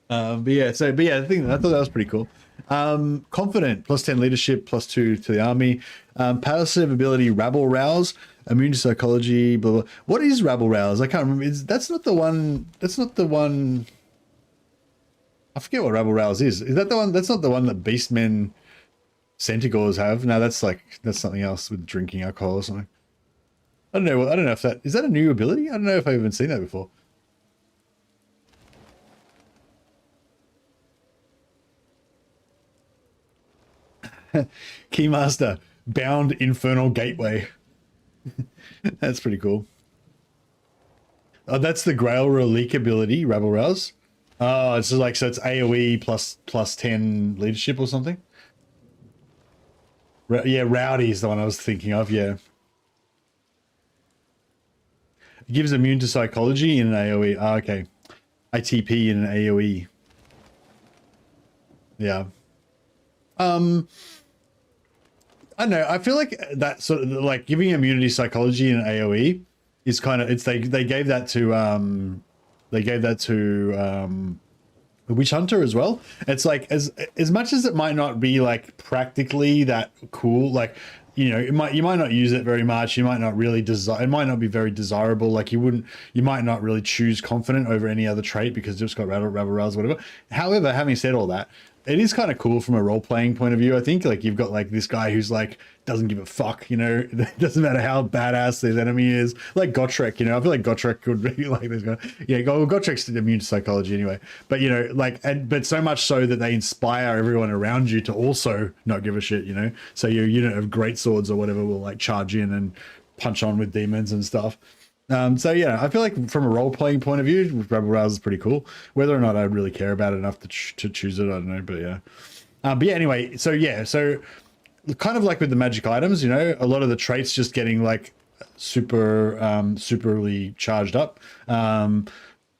But yeah, I thought that was pretty cool. Confident, +10 leadership, +2 to the army. Passive ability, rabble rouse, immune to psychology, blah, blah. What is rabble rouse? I can't remember. That's not the one. I forget what rabble rouse is. Is that the one? That's not the one that beastmen centaurs have. No, that's something else with drinking alcohol or something. I don't know if is that a new ability? I don't know if I've even seen that before. Keymaster, bound infernal gateway. That's pretty cool. Oh, that's the Grail Relique ability, Rabble Rouse. Oh, it's just like, so it's AoE plus 10 leadership or something. Yeah, Rowdy is the one I was thinking of. Yeah. It gives immune to psychology in an AoE. Oh, okay. ITP in an AoE. Yeah. I don't know. I feel like that sort of like giving immunity psychology in AoE is kind of they gave that to the Witch Hunter as well. It's like as much as it might not be like practically that cool, like, you know, you might not use it very much. You might not really it might not be very desirable. Like you might not really choose confident over any other trait because it's just got rabble rouse, whatever. However, having said all that, it is kind of cool from a role-playing point of view. I think like you've got like this guy who's like doesn't give a fuck, you know. It doesn't matter how badass his enemy is. Like Gotrek, you know. I feel like Gotrek could be like this guy. Yeah, Gotrek's immune to psychology anyway. But you know, like, but so much so that they inspire everyone around you to also not give a shit, you know. So your unit of great swords or whatever will like charge in and punch on with demons and stuff. So yeah, I feel like from a role-playing point of view, Rebel Rouse is pretty cool. Whether or not I really care about it enough to choose it, I don't know. But yeah, anyway, so yeah, so kind of like with the magic items, you know, a lot of the traits just getting like superly charged up. And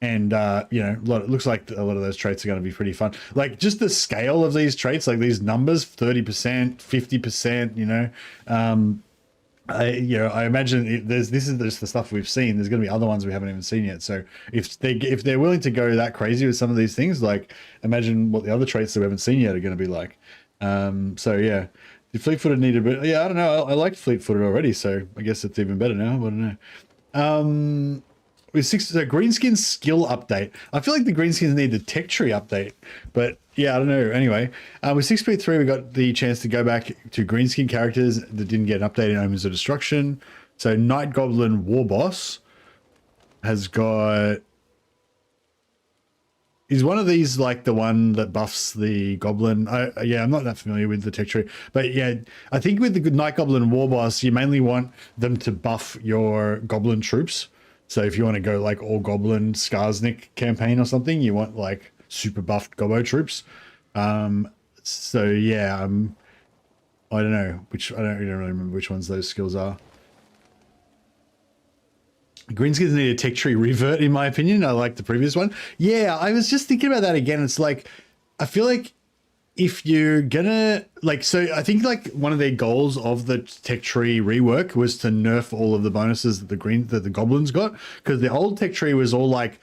you know, it looks like a lot of those traits are going to be pretty fun. Like just the scale of these traits, like these numbers, 30%, 50%, you know. I imagine this is just the stuff we've seen. There's going to be other ones we haven't even seen yet. So if they're willing to go that crazy with some of these things, like imagine what the other traits that we haven't seen yet are going to be like. So yeah, the fleet-footed need a bit. Yeah, I don't know. I liked fleet-footed already, so I guess it's even better now. I don't know. With Greenskins skill update. I feel like the Greenskins need the tech tree update, but yeah, I don't know. Anyway, with 6.3, we got the chance to go back to Greenskin characters that didn't get an update in Omens of Destruction. So Night Goblin War Boss has got... Is one of these like the one that buffs the goblin? Yeah, I'm not that familiar with the tech tree, but yeah, I think with the Night Goblin War Boss, you mainly want them to buff your goblin troops. So if you want to go like all goblin Skarsnik campaign or something, you want like super buffed gobbo troops. So yeah, I don't know I don't really remember which ones those skills are. Greenskins need a tech tree revert, in my opinion. I like the previous one. Yeah, I was just thinking about that again. It's like, I feel like if you're gonna like, so I think like one of their goals of the tech tree rework was to nerf all of the bonuses that the goblins got, because the old tech tree was all like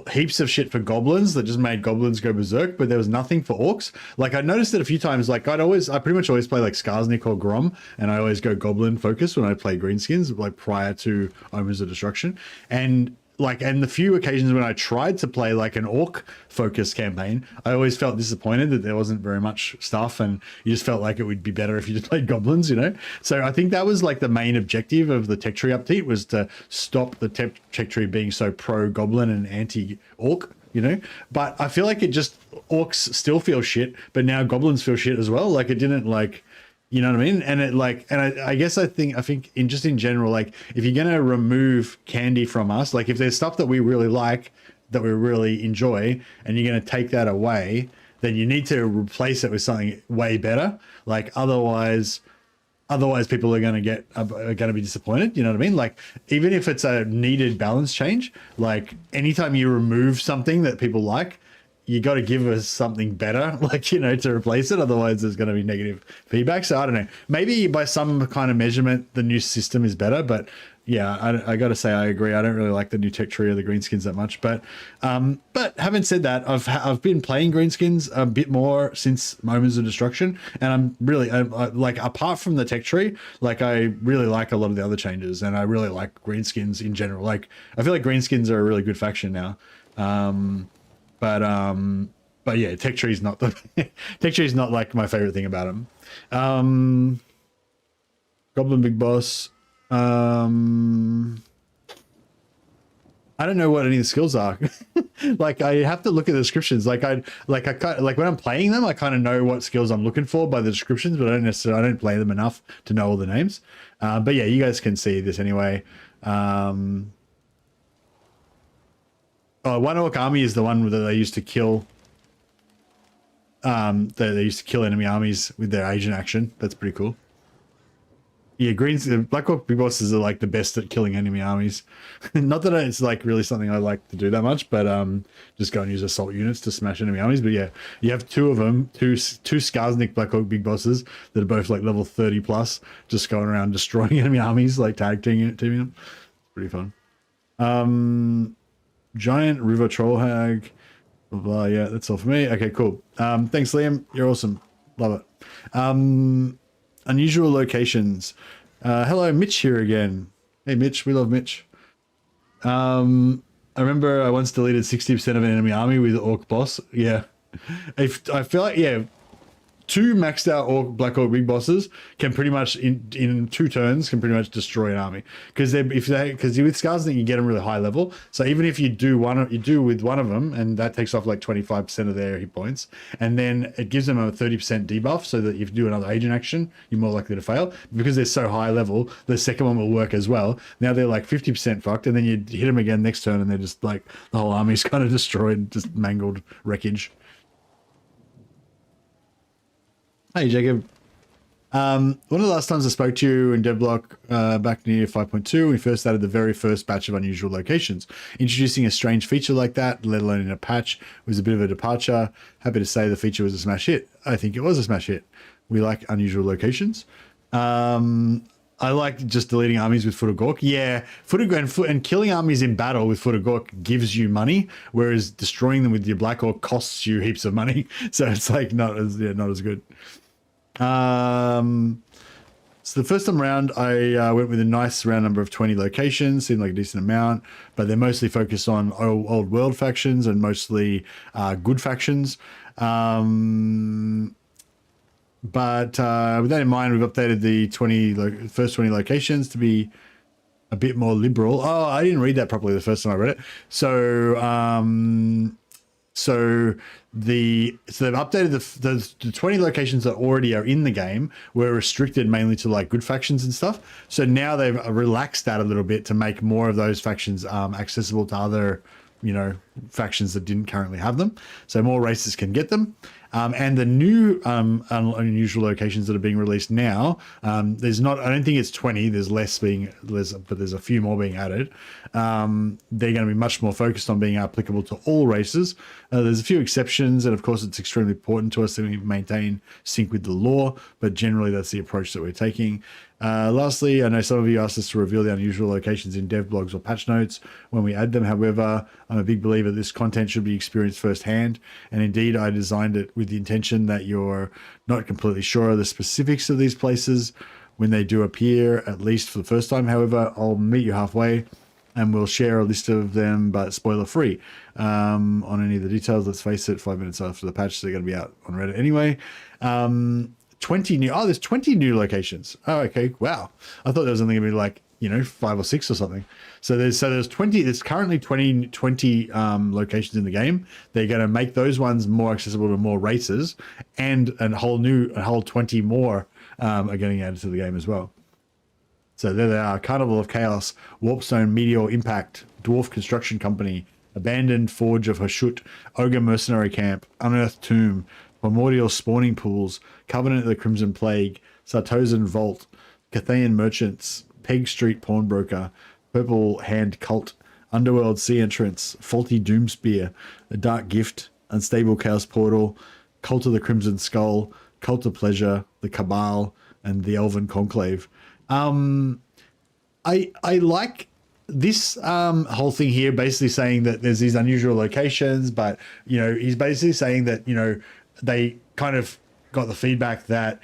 heaps of shit for goblins that just made goblins go berserk, but there was nothing for orcs. Like I noticed it a few times. Like I pretty much always play like Skarsnik or Grom, and I always go goblin focus when I play Greenskins, like prior to Omens of Destruction. And like, and the few occasions when I tried to play like an orc focused campaign, I always felt disappointed that there wasn't very much stuff, and you just felt like it would be better if you just played goblins, you know? So I think that was like the main objective of the tech tree update, was to stop the tech tree being so pro goblin and anti orc, you know? But I feel like it just, orcs still feel shit, but now goblins feel shit as well. Like, it didn't like, you know what I mean? And it like, and I guess I think in just in general, like, if you're going to remove candy from us, like if there's stuff that we really like, that we really enjoy, and you're going to take that away, then you need to replace it with something way better. Like, otherwise people are going to be disappointed. You know what I mean? Like, even if it's a needed balance change, like anytime you remove something that people like, you got to give us something better, like, you know, to replace it. Otherwise there's going to be negative feedback. So I don't know, maybe by some kind of measurement, the new system is better, but yeah, I got to say, I agree. I don't really like the new tech tree or the Greenskins that much, but having said that, I've been playing Greenskins a bit more since Moments of Destruction, and I'm really like, apart from the tech tree, like, I really like a lot of the other changes, and I really like Greenskins in general. Like, I feel like Greenskins are a really good faction now. But yeah, tech tree's not the tech tree's not like my favorite thing about him. Goblin Big Boss. I don't know what any of the skills are. Like, I have to look at the descriptions. Like when I'm playing them, I kind of know what skills I'm looking for by the descriptions, but I don't play them enough to know all the names. But yeah, you guys can see this anyway. One Orc Army is the one that they used to kill. They used to kill enemy armies with their agent action. That's pretty cool. Yeah, Black Orc Big Bosses are like the best at killing enemy armies. Not that it's like really something I like to do that much, but just go and use assault units to smash enemy armies. But yeah, you have two of them, two Skarsnik Black Orc Big Bosses that are both like level 30 plus, just going around destroying enemy armies, like tag teaming them. Pretty fun. Giant River Troll Hag. Blah, blah, yeah, that's all for me. Okay, cool. Thanks, Liam. You're awesome. Love it. Unusual locations. Hello, Mitch here again. Hey, Mitch. We love Mitch. I remember I once deleted 60% of an enemy army with Orc Boss. Yeah. I feel like, yeah, two maxed out Black Orc Big Bosses can pretty much in 2 turns can pretty much destroy an army, because with Skarsnik you get them really high level. So even if you do with one of them, and that takes off like 25% of their hit points, and then it gives them a 30% debuff, so that if you do another agent action, you're more likely to fail. Because they're so high level, the second one will work as well. Now they're like 50% fucked, and then you hit them again next turn, and they're just like, the whole army's kind of destroyed, just mangled wreckage. Hey, Jacob. One of the last times I spoke to you in Devblock back near 5.2, we first added the very first batch of unusual locations. Introducing a strange feature like that, let alone in a patch, was a bit of a departure. Happy to say the feature was a smash hit. I think it was a smash hit. We like unusual locations. I like just deleting armies with Foot of Gork. Yeah, and killing armies in battle with Foot of Gork gives you money, whereas destroying them with your Black Orc costs you heaps of money. So it's like not as good. So the first time around, I went with a nice round number of 20 locations. Seemed like a decent amount, but they're mostly focused on old world factions and mostly good factions. But with that in mind, we've updated the first 20 locations to be a bit more liberal. Oh, I didn't read that properly the first time I read it. So they've updated the 20 locations that already are in the game were restricted mainly to like good factions and stuff. So now they've relaxed that a little bit to make more of those factions accessible to other, you know, factions that didn't currently have them. So more races can get them. And the new unusual locations that are being released now, I don't think it's 20, but there's a few more being added. They're going to be much more focused on being applicable to all races. There's a few exceptions, and of course it's extremely important to us that we maintain sync with the law, but generally that's the approach that we're taking. Lastly, I know some of you asked us to reveal the unusual locations in dev blogs or patch notes when we add them. However, I'm a big believer this content should be experienced firsthand, and indeed I designed it with the intention that you're not completely sure of the specifics of these places when they do appear, at least for the first time. However, I'll meet you halfway. and we'll share a list of them, but spoiler free on any of the details. Let's face it, 5 minutes after the patch, they're going to be out on Reddit anyway. 20 new, there's 20 new locations. Oh, okay, wow. I thought there was only going to be like, 5 or 6 or something. So there's 20, there's currently 20 locations in the game. They're going to make those ones more accessible to more races, and a whole 20 more are getting added to the game as well. So there they are: Carnival of Chaos, Warpstone Meteor Impact, Dwarf Construction Company, Abandoned Forge of Hashut, Ogre Mercenary Camp, Unearthed Tomb, Primordial Spawning Pools, Covenant of the Crimson Plague, Sartosan Vault, Cathayan Merchants, Peg Street Pawnbroker, Purple Hand Cult, Underworld Sea Entrance, Faulty Doomspear, The Dark Gift, Unstable Chaos Portal, Cult of the Crimson Skull, Cult of Pleasure, The Cabal, and The Elven Conclave. I like this whole thing here, basically saying that there's these unusual locations, but he's basically saying that they kind of got the feedback that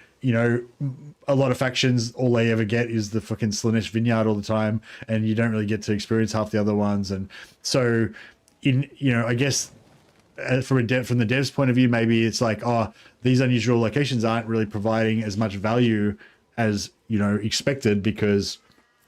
a lot of factions, all they ever get is the fucking Slanesh Vineyard all the time, and you don't really get to experience half the other ones. And so I guess from the dev's point of view, maybe it's like, these unusual locations aren't really providing as much value as expected, because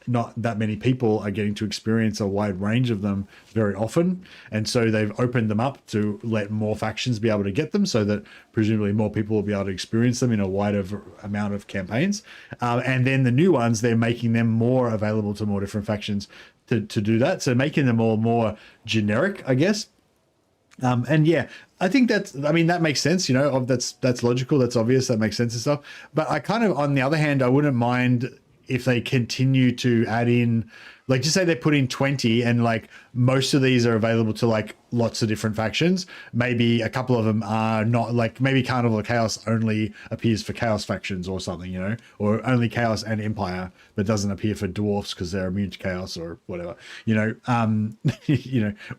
not that many people are getting to experience a wide range of them very often, and so they've opened them up to let more factions be able to get them, so that presumably more people will be able to experience them in a wider amount of campaigns. And then the new ones, they're making them more available to more different factions to do that, so making them all more generic, I guess. And yeah, I think that makes sense, that's logical, that's obvious, that makes sense and stuff. But I kind of, on the other hand, I wouldn't mind if they continue to add in, like, just say they put in 20 and like most of these are available to like lots of different factions. Maybe a couple of them are not, like maybe Carnival of Chaos only appears for Chaos factions or something, or only Chaos and Empire, but doesn't appear for Dwarfs because they're immune to Chaos or whatever,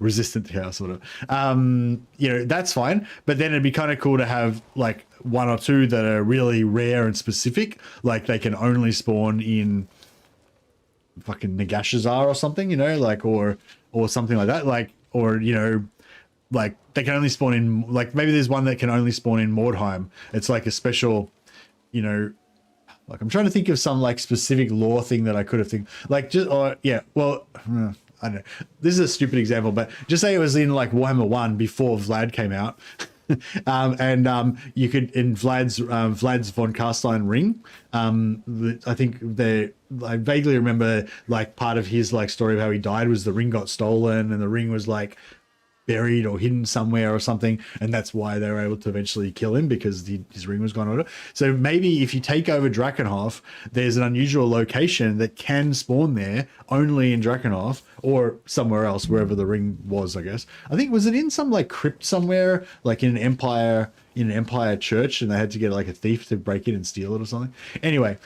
resistant to Chaos or whatever. That's fine. But then it'd be kind of cool to have like 1 or 2 that are really rare and specific, like they can only spawn in fucking Nagashazar or something, or something like that, like, or like they can only spawn in, like maybe there's one that can only spawn in Mordheim. It's like a special, like I'm trying to think of some like specific lore thing that I could have think, like just, or yeah, well, I don't know. This is a stupid example, but just say it was in like Warhammer 1 before Vlad came out. And you could, in Vlad's von Carstein ring, I think I vaguely remember like part of his like story of how he died was the ring got stolen, and the ring was like buried or hidden somewhere or something, and that's why they were able to eventually kill him, because his ring was gone. So maybe if you take over Drakenhof, there's an unusual location that can spawn there only in Drakenhof or somewhere else, wherever the ring was, I guess. I think, was it in some like crypt somewhere, like in an Empire church, and they had to get like a thief to break in and steal it or something. Anyway,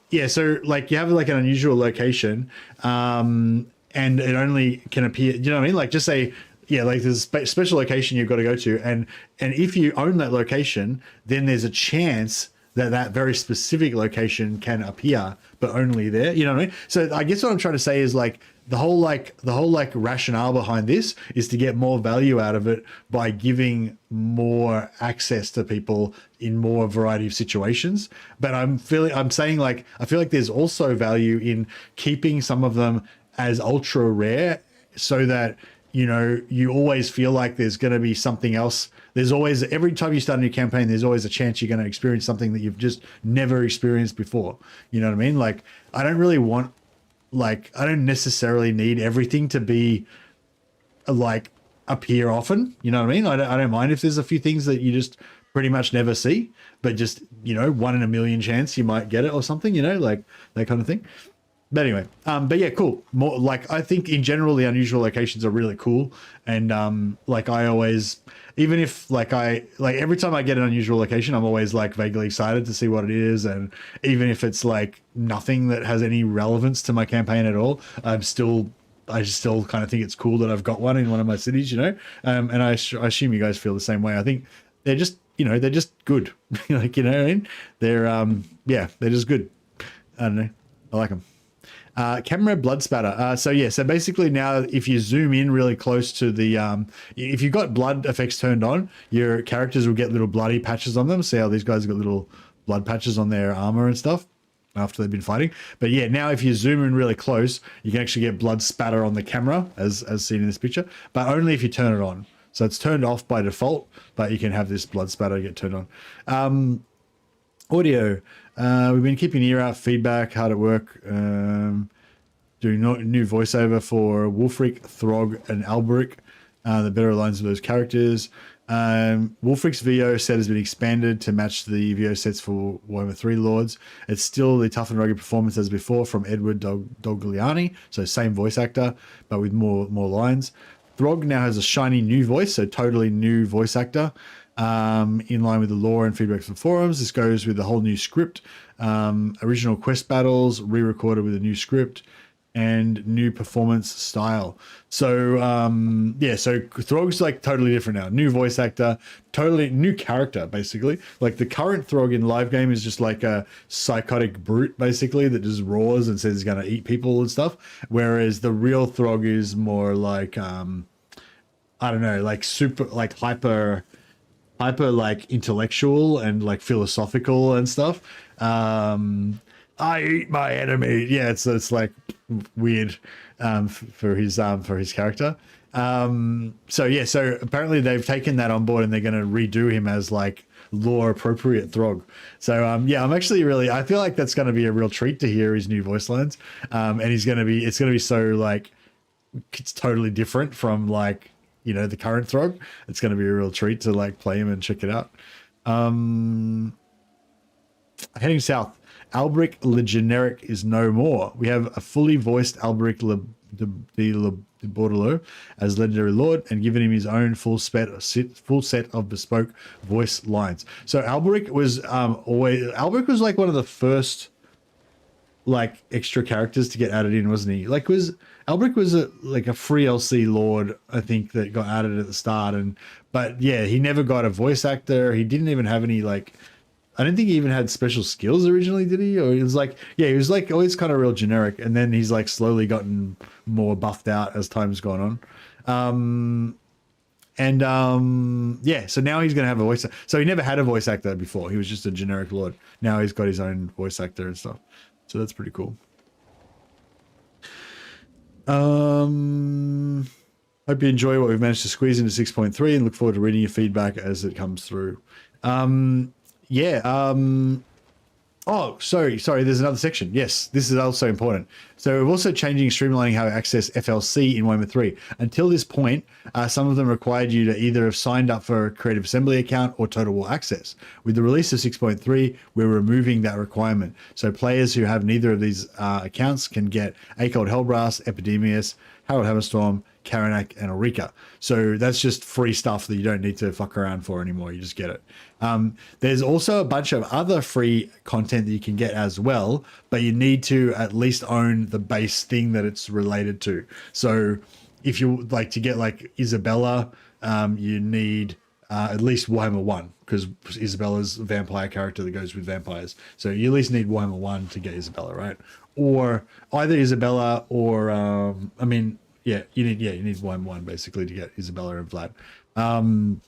yeah, so like you have like an unusual location, and it only can appear, you know what I mean? Like just say, yeah, like there's a special location you've got to go to, and if you own that location, then there's a chance that very specific location can appear, but only there. You know what I mean? So I guess what I'm trying to say is like the whole rationale behind this is to get more value out of it by giving more access to people in more variety of situations. But I'm saying like I feel like there's also value in keeping some of them as ultra rare, so that you always feel like there's going to be something else. There's always, every time you start a new campaign, there's always a chance you're going to experience something that you've just never experienced before. You know what I mean? Like, I don't necessarily need everything to be like appear often. You know what I mean? I don't mind if there's a few things that you just pretty much never see, but just, 1 in a million chance you might get it or something, like that kind of thing. But anyway, but yeah, cool. More like, I think in general, the unusual locations are really cool. And like I always, even if like every time I get an unusual location, I'm always like vaguely excited to see what it is. And even if it's like nothing that has any relevance to my campaign at all, I still kind of think it's cool that I've got one in one of my cities, and I assume you guys feel the same way. I think they're just, they're just good. Like, what I mean? They're, yeah, they're just good. I don't know. I like them. Camera blood spatter. So basically now if you zoom in really close to the, if you've got blood effects turned on, your characters will get little bloody patches on them. See how these guys have got little blood patches on their armor and stuff after they've been fighting. But yeah, now if you zoom in really close, you can actually get blood spatter on the camera as seen in this picture, but only if you turn it on. So it's turned off by default, but you can have this blood spatter get turned on. Audio. We've been keeping an ear out, feedback, hard at work. Doing new voiceover for Wulfric, Throg, and Alberic. The better aligns with those characters. Wulfric's VO set has been expanded to match the VO sets for Warhammer 3 Lords. It's still the tough and rugged performance as before from Edward Dogliani, so same voice actor, but with more lines. Throg now has a shiny new voice, so totally new voice actor. In line with the lore and feedback from forums. This goes with the whole new script, original quest battles, re-recorded with a new script, and new performance style. So so Throg's like totally different now. New voice actor, totally new character, basically. Like the current Throg in live game is just like a psychotic brute, basically, that just roars and says he's gonna eat people and stuff. Whereas the real Throg is more like I don't know, like super, like hyper like intellectual and like philosophical and stuff. I eat my enemy. Yeah, it's like weird for his character. So apparently they've taken that on board and they're going to redo him as like lore appropriate Throg. So I'm actually really, I feel like that's going to be a real treat to hear his new voice lines. And it's going to be so like, it's totally different from like, you know, the current Throg. It's going to be a real treat to like play him and check it out. Heading south, Alberic Le Generic is no more. We have a fully voiced Alberic de Bordelot as legendary lord and given him his own full set of bespoke voice lines. So Alberic was Alberic was like one of the first like extra characters to get added in, wasn't he? Like Alberic was like a free LC lord, I think, that got added at the start, but yeah, he never got a voice actor. He didn't even have any like, I don't think he even had special skills originally, did he? Or he was like, yeah, he was like always kind of real generic, and then he's like slowly gotten more buffed out as time's gone on. So now he's gonna have a voice. So he never had a voice actor before. He was just a generic lord. Now he's got his own voice actor and stuff. So that's pretty cool. Hope you enjoy what we've managed to squeeze into 6.3 and look forward to reading your feedback as it comes through. Oh, sorry. There's another section. Yes, this is also important. So we're also changing, streamlining how to access FLC in Warhammer 3. Until this point, some of them required you to either have signed up for a Creative Assembly account or Total War Access. With the release of 6.3, we're removing that requirement. So players who have neither of these accounts can get Acold Hellbrass, Epidemius, Harold Hammerstorm, Karanak, and Ulrika. So that's just free stuff that you don't need to fuck around for anymore. You just get it. There's also a bunch of other free content that you can get as well, but you need to at least own the base thing that it's related to. So if you like to get like Isabella, you need at least Warhammer 1, because Isabella's a vampire character that goes with vampires. So you at least need Warhammer 1 to get Isabella, right? Or either Isabella or you need Warhammer 1 basically to get Isabella and Vlad. Kind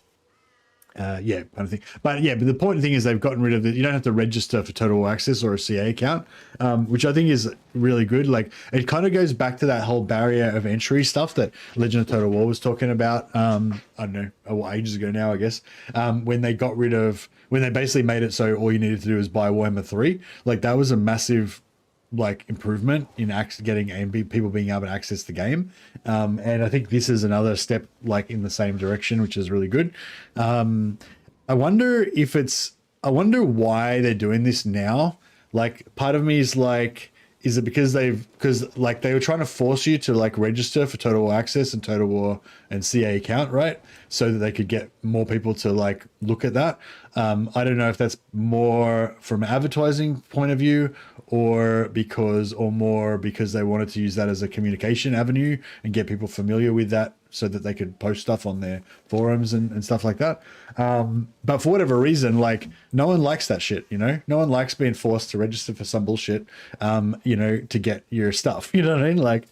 of thing. But the important thing is they've gotten rid of it. You don't have to register for Total War Access or a CA account, which I think is really good. Like it kind of goes back to that whole barrier of entry stuff that Legend of Total War was talking about. I don't know, ages ago now, I guess, when they basically made it so all you needed to do is buy Warhammer 3. Like that was a massive like improvement in getting people being able to access the game, and I think this is another step like in the same direction, which is really good. I wonder why they're doing this now. Like part of me is like, is it because they were trying to force you to like register for Total War Access and Total War and CA account, right? So that they could get more people to like look at that. I don't know if that's more from an advertising point of view or more because they wanted to use that as a communication avenue and get people familiar with that so that they could post stuff on their forums and stuff like that. But for whatever reason, like no one likes that shit, you know, no one likes being forced to register for some bullshit, you know, to get your stuff, you know what I mean? Like,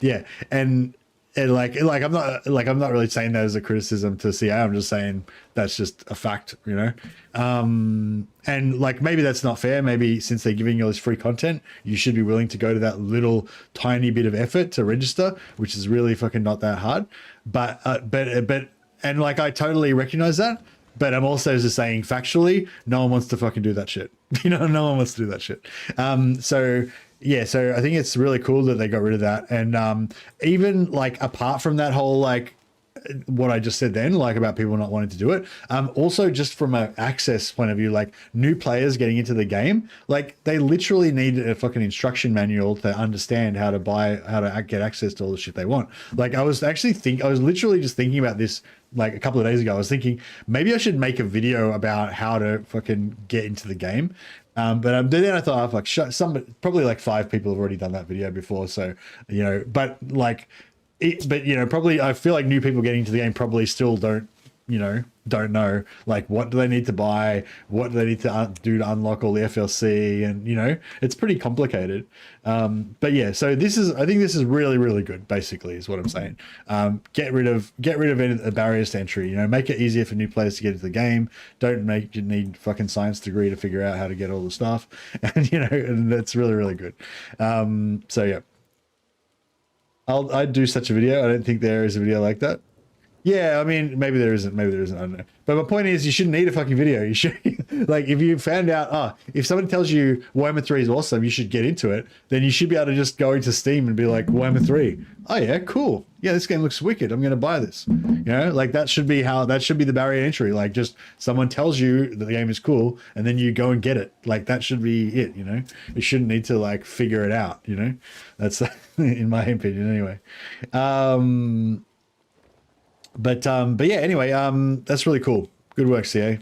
yeah. And like I'm not really saying that as a criticism to CA. I'm just saying that's just a fact, you know. And like maybe that's not fair. Maybe since they're giving you all this free content, you should be willing to go to that little tiny bit of effort to register, which is really fucking not that hard. But and like I totally recognize that. But I'm also just saying factually, no one wants to fucking do that shit. You know, no one wants to do that shit. So yeah, so I think it's really cool that they got rid of that. And even like apart from that whole like what I just said then, like about people not wanting to do it, also just from an access point of view, like new players getting into the game, like they literally need a fucking instruction manual to understand how to get access to all the shit they want. Like I was literally just thinking about this like a couple of days ago. I was thinking maybe I should make a video about how to fucking get into the game. But then I thought, like, probably like 5 people have already done that video before. So, you know, but like, you know, probably I feel like new people getting into the game probably still don't know, like, what do they need to buy? What do they need to do to unlock all the FLC? And, you know, it's pretty complicated. But yeah, so I think this is really, really good, basically, is what I'm saying. Get rid of any of the barriers to entry, you know, make it easier for new players to get into the game. Don't make you need fucking science degree to figure out how to get all the stuff. And, you know, and that's really, really good. So yeah, I'd do such a video. I don't think there is a video like that. Yeah, I mean, maybe there isn't, I don't know. But my point is, you shouldn't need a fucking video. You should, like, if you found out, if somebody tells you Warhammer 3 is awesome, you should get into it, then you should be able to just go into Steam and be like, Warhammer 3. Oh yeah, cool. Yeah, this game looks wicked. I'm going to buy this. You know, like that should be the barrier entry. Like just someone tells you that the game is cool and then you go and get it. Like that should be it, you know? You shouldn't need to like figure it out, you know? That's in my opinion anyway. But yeah, anyway, that's really cool. Good work, CA.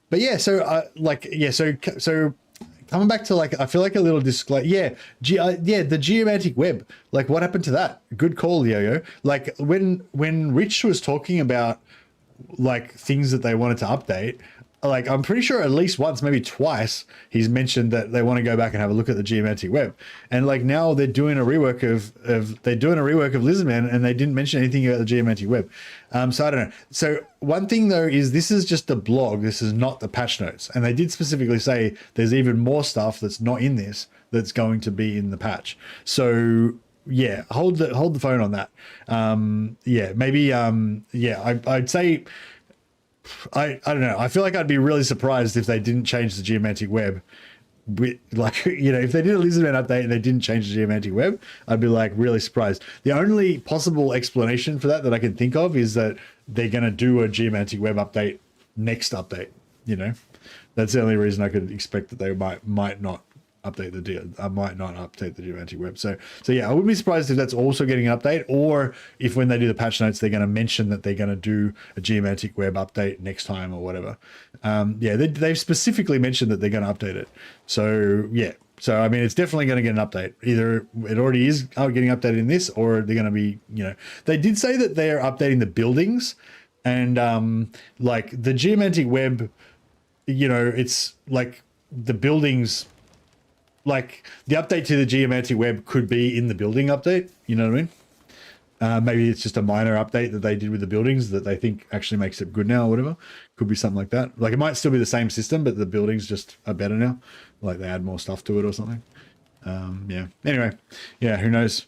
But yeah, so so coming back to like, I feel like a little disclaimer. Yeah, the geomantic web. Like, what happened to that? Good call, Yo-Yo. Like when Rich was talking about like things that they wanted to update, like I'm pretty sure at least once, maybe twice, he's mentioned that they want to go back and have a look at the geomantic web. And like now they're doing a rework of Lizardmen, and they didn't mention anything about the geomantic web. So I don't know. So one thing though is this is just a blog. This is not the patch notes, and they did specifically say there's even more stuff that's not in this that's going to be in the patch. So yeah, hold the phone on that. Yeah, maybe yeah, I'd say. I don't know. I feel like I'd be really surprised if they didn't change the geomantic web. Like, you know, if they did a Lizardmen update and they didn't change the geomantic web, I'd be like really surprised. The only possible explanation for that I can think of is that they're going to do a geomantic web update next update. You know, that's the only reason I could expect that they might not update the geomantic web. So yeah, I wouldn't be surprised if that's also getting an update, or if when they do the patch notes they're going to mention that they're going to do a geomantic web update next time or whatever. Yeah, they've specifically mentioned that they're going to update it. So yeah, so I mean it's definitely going to get an update. Either it already is getting updated in this, or they're going to be, you know, they did say that they're updating the buildings, and like the geomantic web, you know, it's like the buildings. Like the update to the geomantic web could be in the building update. You know what I mean? Maybe it's just a minor update that they did with the buildings that they think actually makes it good now or whatever. Could be something like that. Like it might still be the same system, but the buildings just are better now. Like they add more stuff to it or something. Yeah. Anyway, yeah, who knows?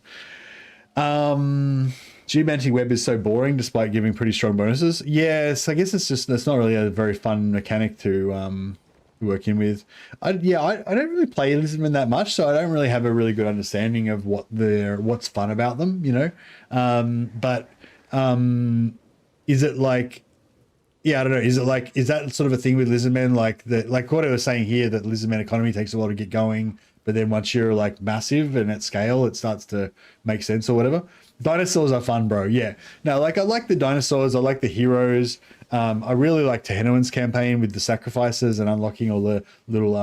Geomantic web is so boring despite giving pretty strong bonuses. Yes, I guess it's not really a very fun mechanic to working with. I don't really play Lizardmen that much, so I don't really have a really good understanding of what's fun about them, you know. But is it like, yeah, I don't know, is that sort of a thing with Lizardmen, like what I was saying here, that Lizardmen economy takes a while to get going, but then once you're like massive and at scale it starts to make sense or whatever. Dinosaurs are fun, bro. Yeah, no, like I like the dinosaurs, I like the heroes. I really like Tehenoan's campaign with the sacrifices and unlocking all the little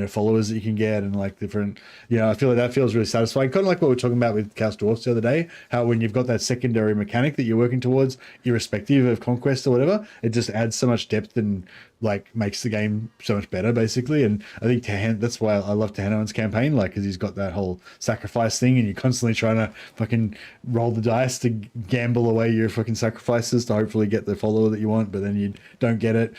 followers that you can get, and like different, I feel like that feels really satisfying, kind of like what we were talking about with Chaos Dwarfs the other day, how when you've got that secondary mechanic that you're working towards, irrespective of conquest or whatever, it just adds so much depth and like makes the game so much better, basically. And I think that's why I love Tehenoan's campaign, like, because he's got that whole sacrifice thing, and you're constantly trying to fucking roll the dice to gamble away your fucking sacrifices to hopefully get the follower that you want, but then you don't get it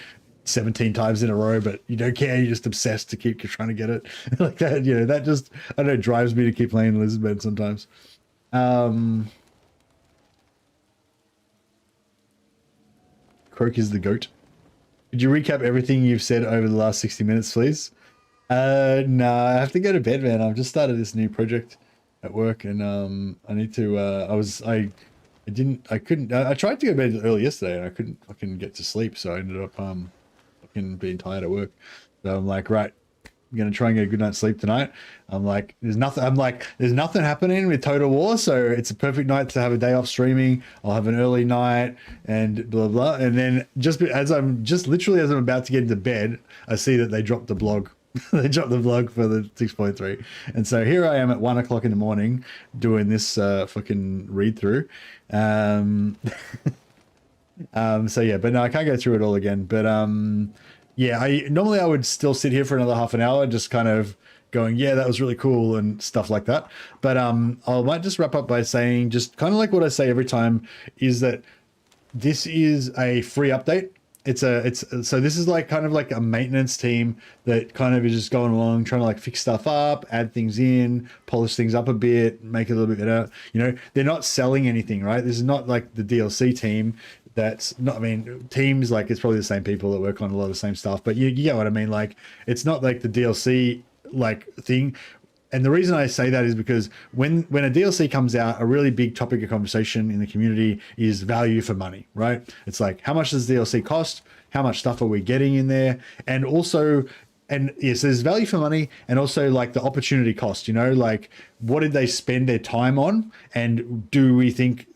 17 times in a row, but you don't care, you're just obsessed to keep trying to get it. Like that, that just, I don't know, drives me to keep playing Lizardmen sometimes. Croak is the goat. Could you recap everything you've said over the last 60 minutes, please? No, I have to go to bed, man. I've just started this new project at work, and I need to. I tried to go to bed early yesterday, and I couldn't fucking get to sleep, so I ended up fucking being tired at work. So I'm like, right, I'm gonna try and get a good night's sleep tonight. I'm like, there's nothing happening with Total War, so it's a perfect night to have a day off streaming. I'll have an early night and blah blah. And then as I'm about to get into bed, I see that they dropped the blog. They dropped the vlog for the 6.3, and so here I am at 1 o'clock in the morning doing this fucking read through. So yeah, but no, I can't go through it all again. But yeah, I would still sit here for another half an hour, just kind of going, yeah, that was really cool and stuff like that. But I might just wrap up by saying, just kind of like what I say every time, is that this is a free update. So this is like kind of like a maintenance team that kind of is just going along, trying to like fix stuff up, add things in, polish things up a bit, make it a little bit better. They're not selling anything, right? This is not like the DLC team. That's not, I mean, teams, like, it's probably the same people that work on a lot of the same stuff, but you get what I mean? Like, it's not like the DLC like thing. And the reason I say that is because when a DLC comes out, a really big topic of conversation in the community is value for money, right? It's like, how much does DLC cost? How much stuff are we getting in there? And also, yes, there's value for money, and also like the opportunity cost, like, what did they spend their time on? And do we think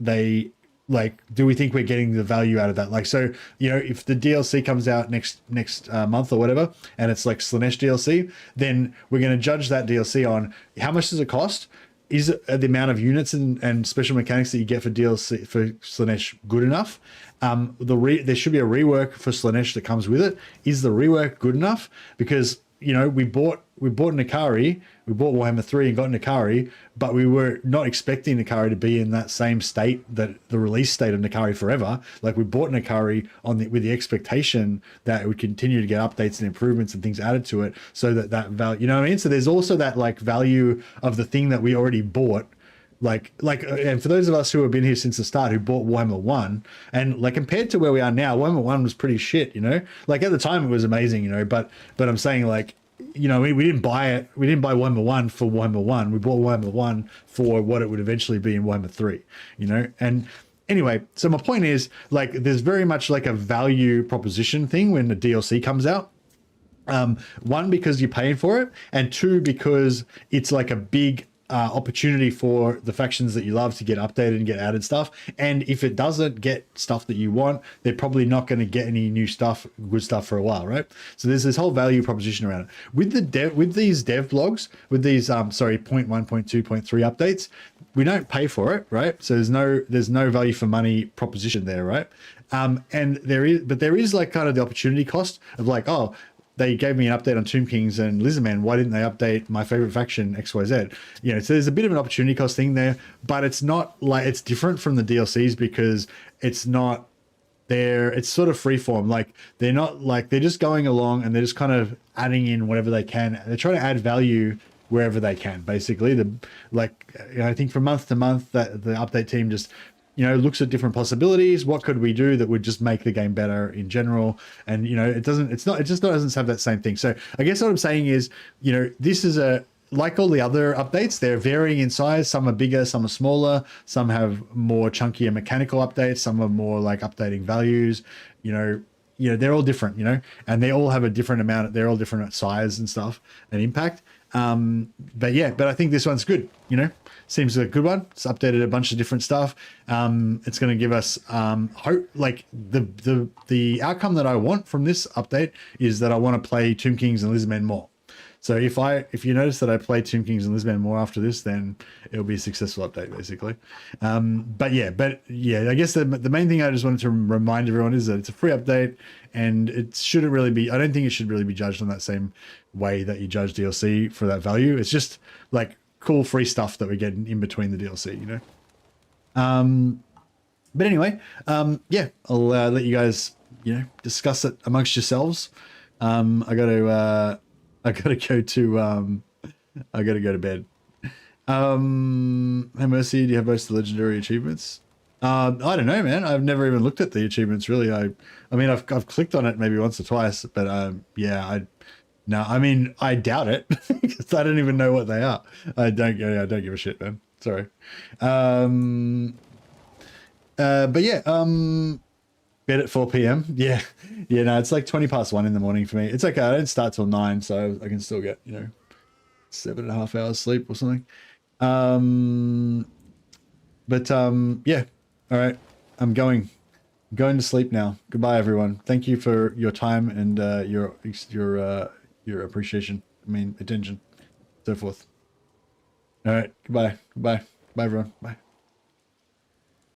we're getting the value out of that? Like, so, if the DLC comes out next month or whatever, and it's like Slaanesh DLC, then we're going to judge that DLC on how much does it cost? Is it the amount of units and special mechanics that you get for DLC for Slaanesh good enough? There should be a rework for Slaanesh that comes with it. Is the rework good enough? Because we bought Nakari, we bought Warhammer 3 and got Nakari, but we were not expecting Nakari to be in that same state, that the release state of Nakari forever. Like, we bought Nakari with the expectation that it would continue to get updates and improvements and things added to it, so that value, you know what I mean? So there's also that like value of the thing that we already bought. And for those of us who have been here since the start, who bought Warhammer 1, and like compared to where we are now, Warhammer 1 was pretty shit, like at the time it was amazing, but I'm saying, like, we didn't buy it. We didn't buy Warhammer 1 for Warhammer 1. We bought Warhammer 1 for what it would eventually be in Warhammer 3, and anyway, so my point is, like, there's very much like a value proposition thing when the DLC comes out. One, because you're paying for it, and two, because it's like a big opportunity for the factions that you love to get updated and get added stuff. And if it doesn't get stuff that you want, they're probably not going to get any new stuff, good stuff, for a while, right? So there's this whole value proposition around it. With these dev blogs, with these 0.1, 0.2, 0.3 updates, we don't pay for it, right? So there's no value for money proposition there, right? And there is like kind of the opportunity cost of like, oh, they gave me an update on Tomb Kings and Lizardmen. Why didn't they update my favorite faction XYZ? So there's a bit of an opportunity cost thing there, but it's not like, it's different from the DLCs because it's not there. It's sort of freeform. Like, they're not like, they're just going along and they're just kind of adding in whatever they can. They're trying to add value wherever they can, basically. I think from month to month that the update team just, looks at different possibilities. What could we do that would just make the game better in general? And, it doesn't have that same thing. So I guess what I'm saying is, this is like all the other updates, they're varying in size. Some are bigger, some are smaller, some have more chunkier mechanical updates, some are more like updating values, they're all different, and they all have a different amount, they're all different size and stuff and impact. But yeah, but I think this one's good. You know, seems a good one. It's updated a bunch of different stuff. It's going to give us hope. Like the outcome that I want from this update is that I want to play Tomb Kings and Lizardmen more. So if you notice that I play Tomb Kings and Lizardmen more after this, then it'll be a successful update, basically. But yeah, I guess the main thing I just wanted to remind everyone is that it's a free update, and it shouldn't really be. I don't think it should really be judged on that same way that you judge DLC for that value. It's just like cool free stuff that we get in between the DLC, you know. But anyway, yeah, I'll let you guys, you know, discuss it amongst yourselves. I gotta go to bed. Hey Mercy, do you have most of the legendary achievements? I don't know, man. I've never even looked at the achievements really. I mean, I've clicked on it maybe once or twice, but yeah, I mean, I doubt it because I don't even know what they are. I don't give a shit, man. Sorry. But yeah, bed at 4 p.m. Yeah. No, it's like 20 past 1 in the morning for me. It's okay. I don't start till 9, so I can still get, you know, 7.5 hours sleep or something. Yeah. All right. I'm going to sleep now. Goodbye, everyone. Thank you for your time and your appreciation. I mean, attention, so forth. All right. Goodbye. Bye, everyone. Bye.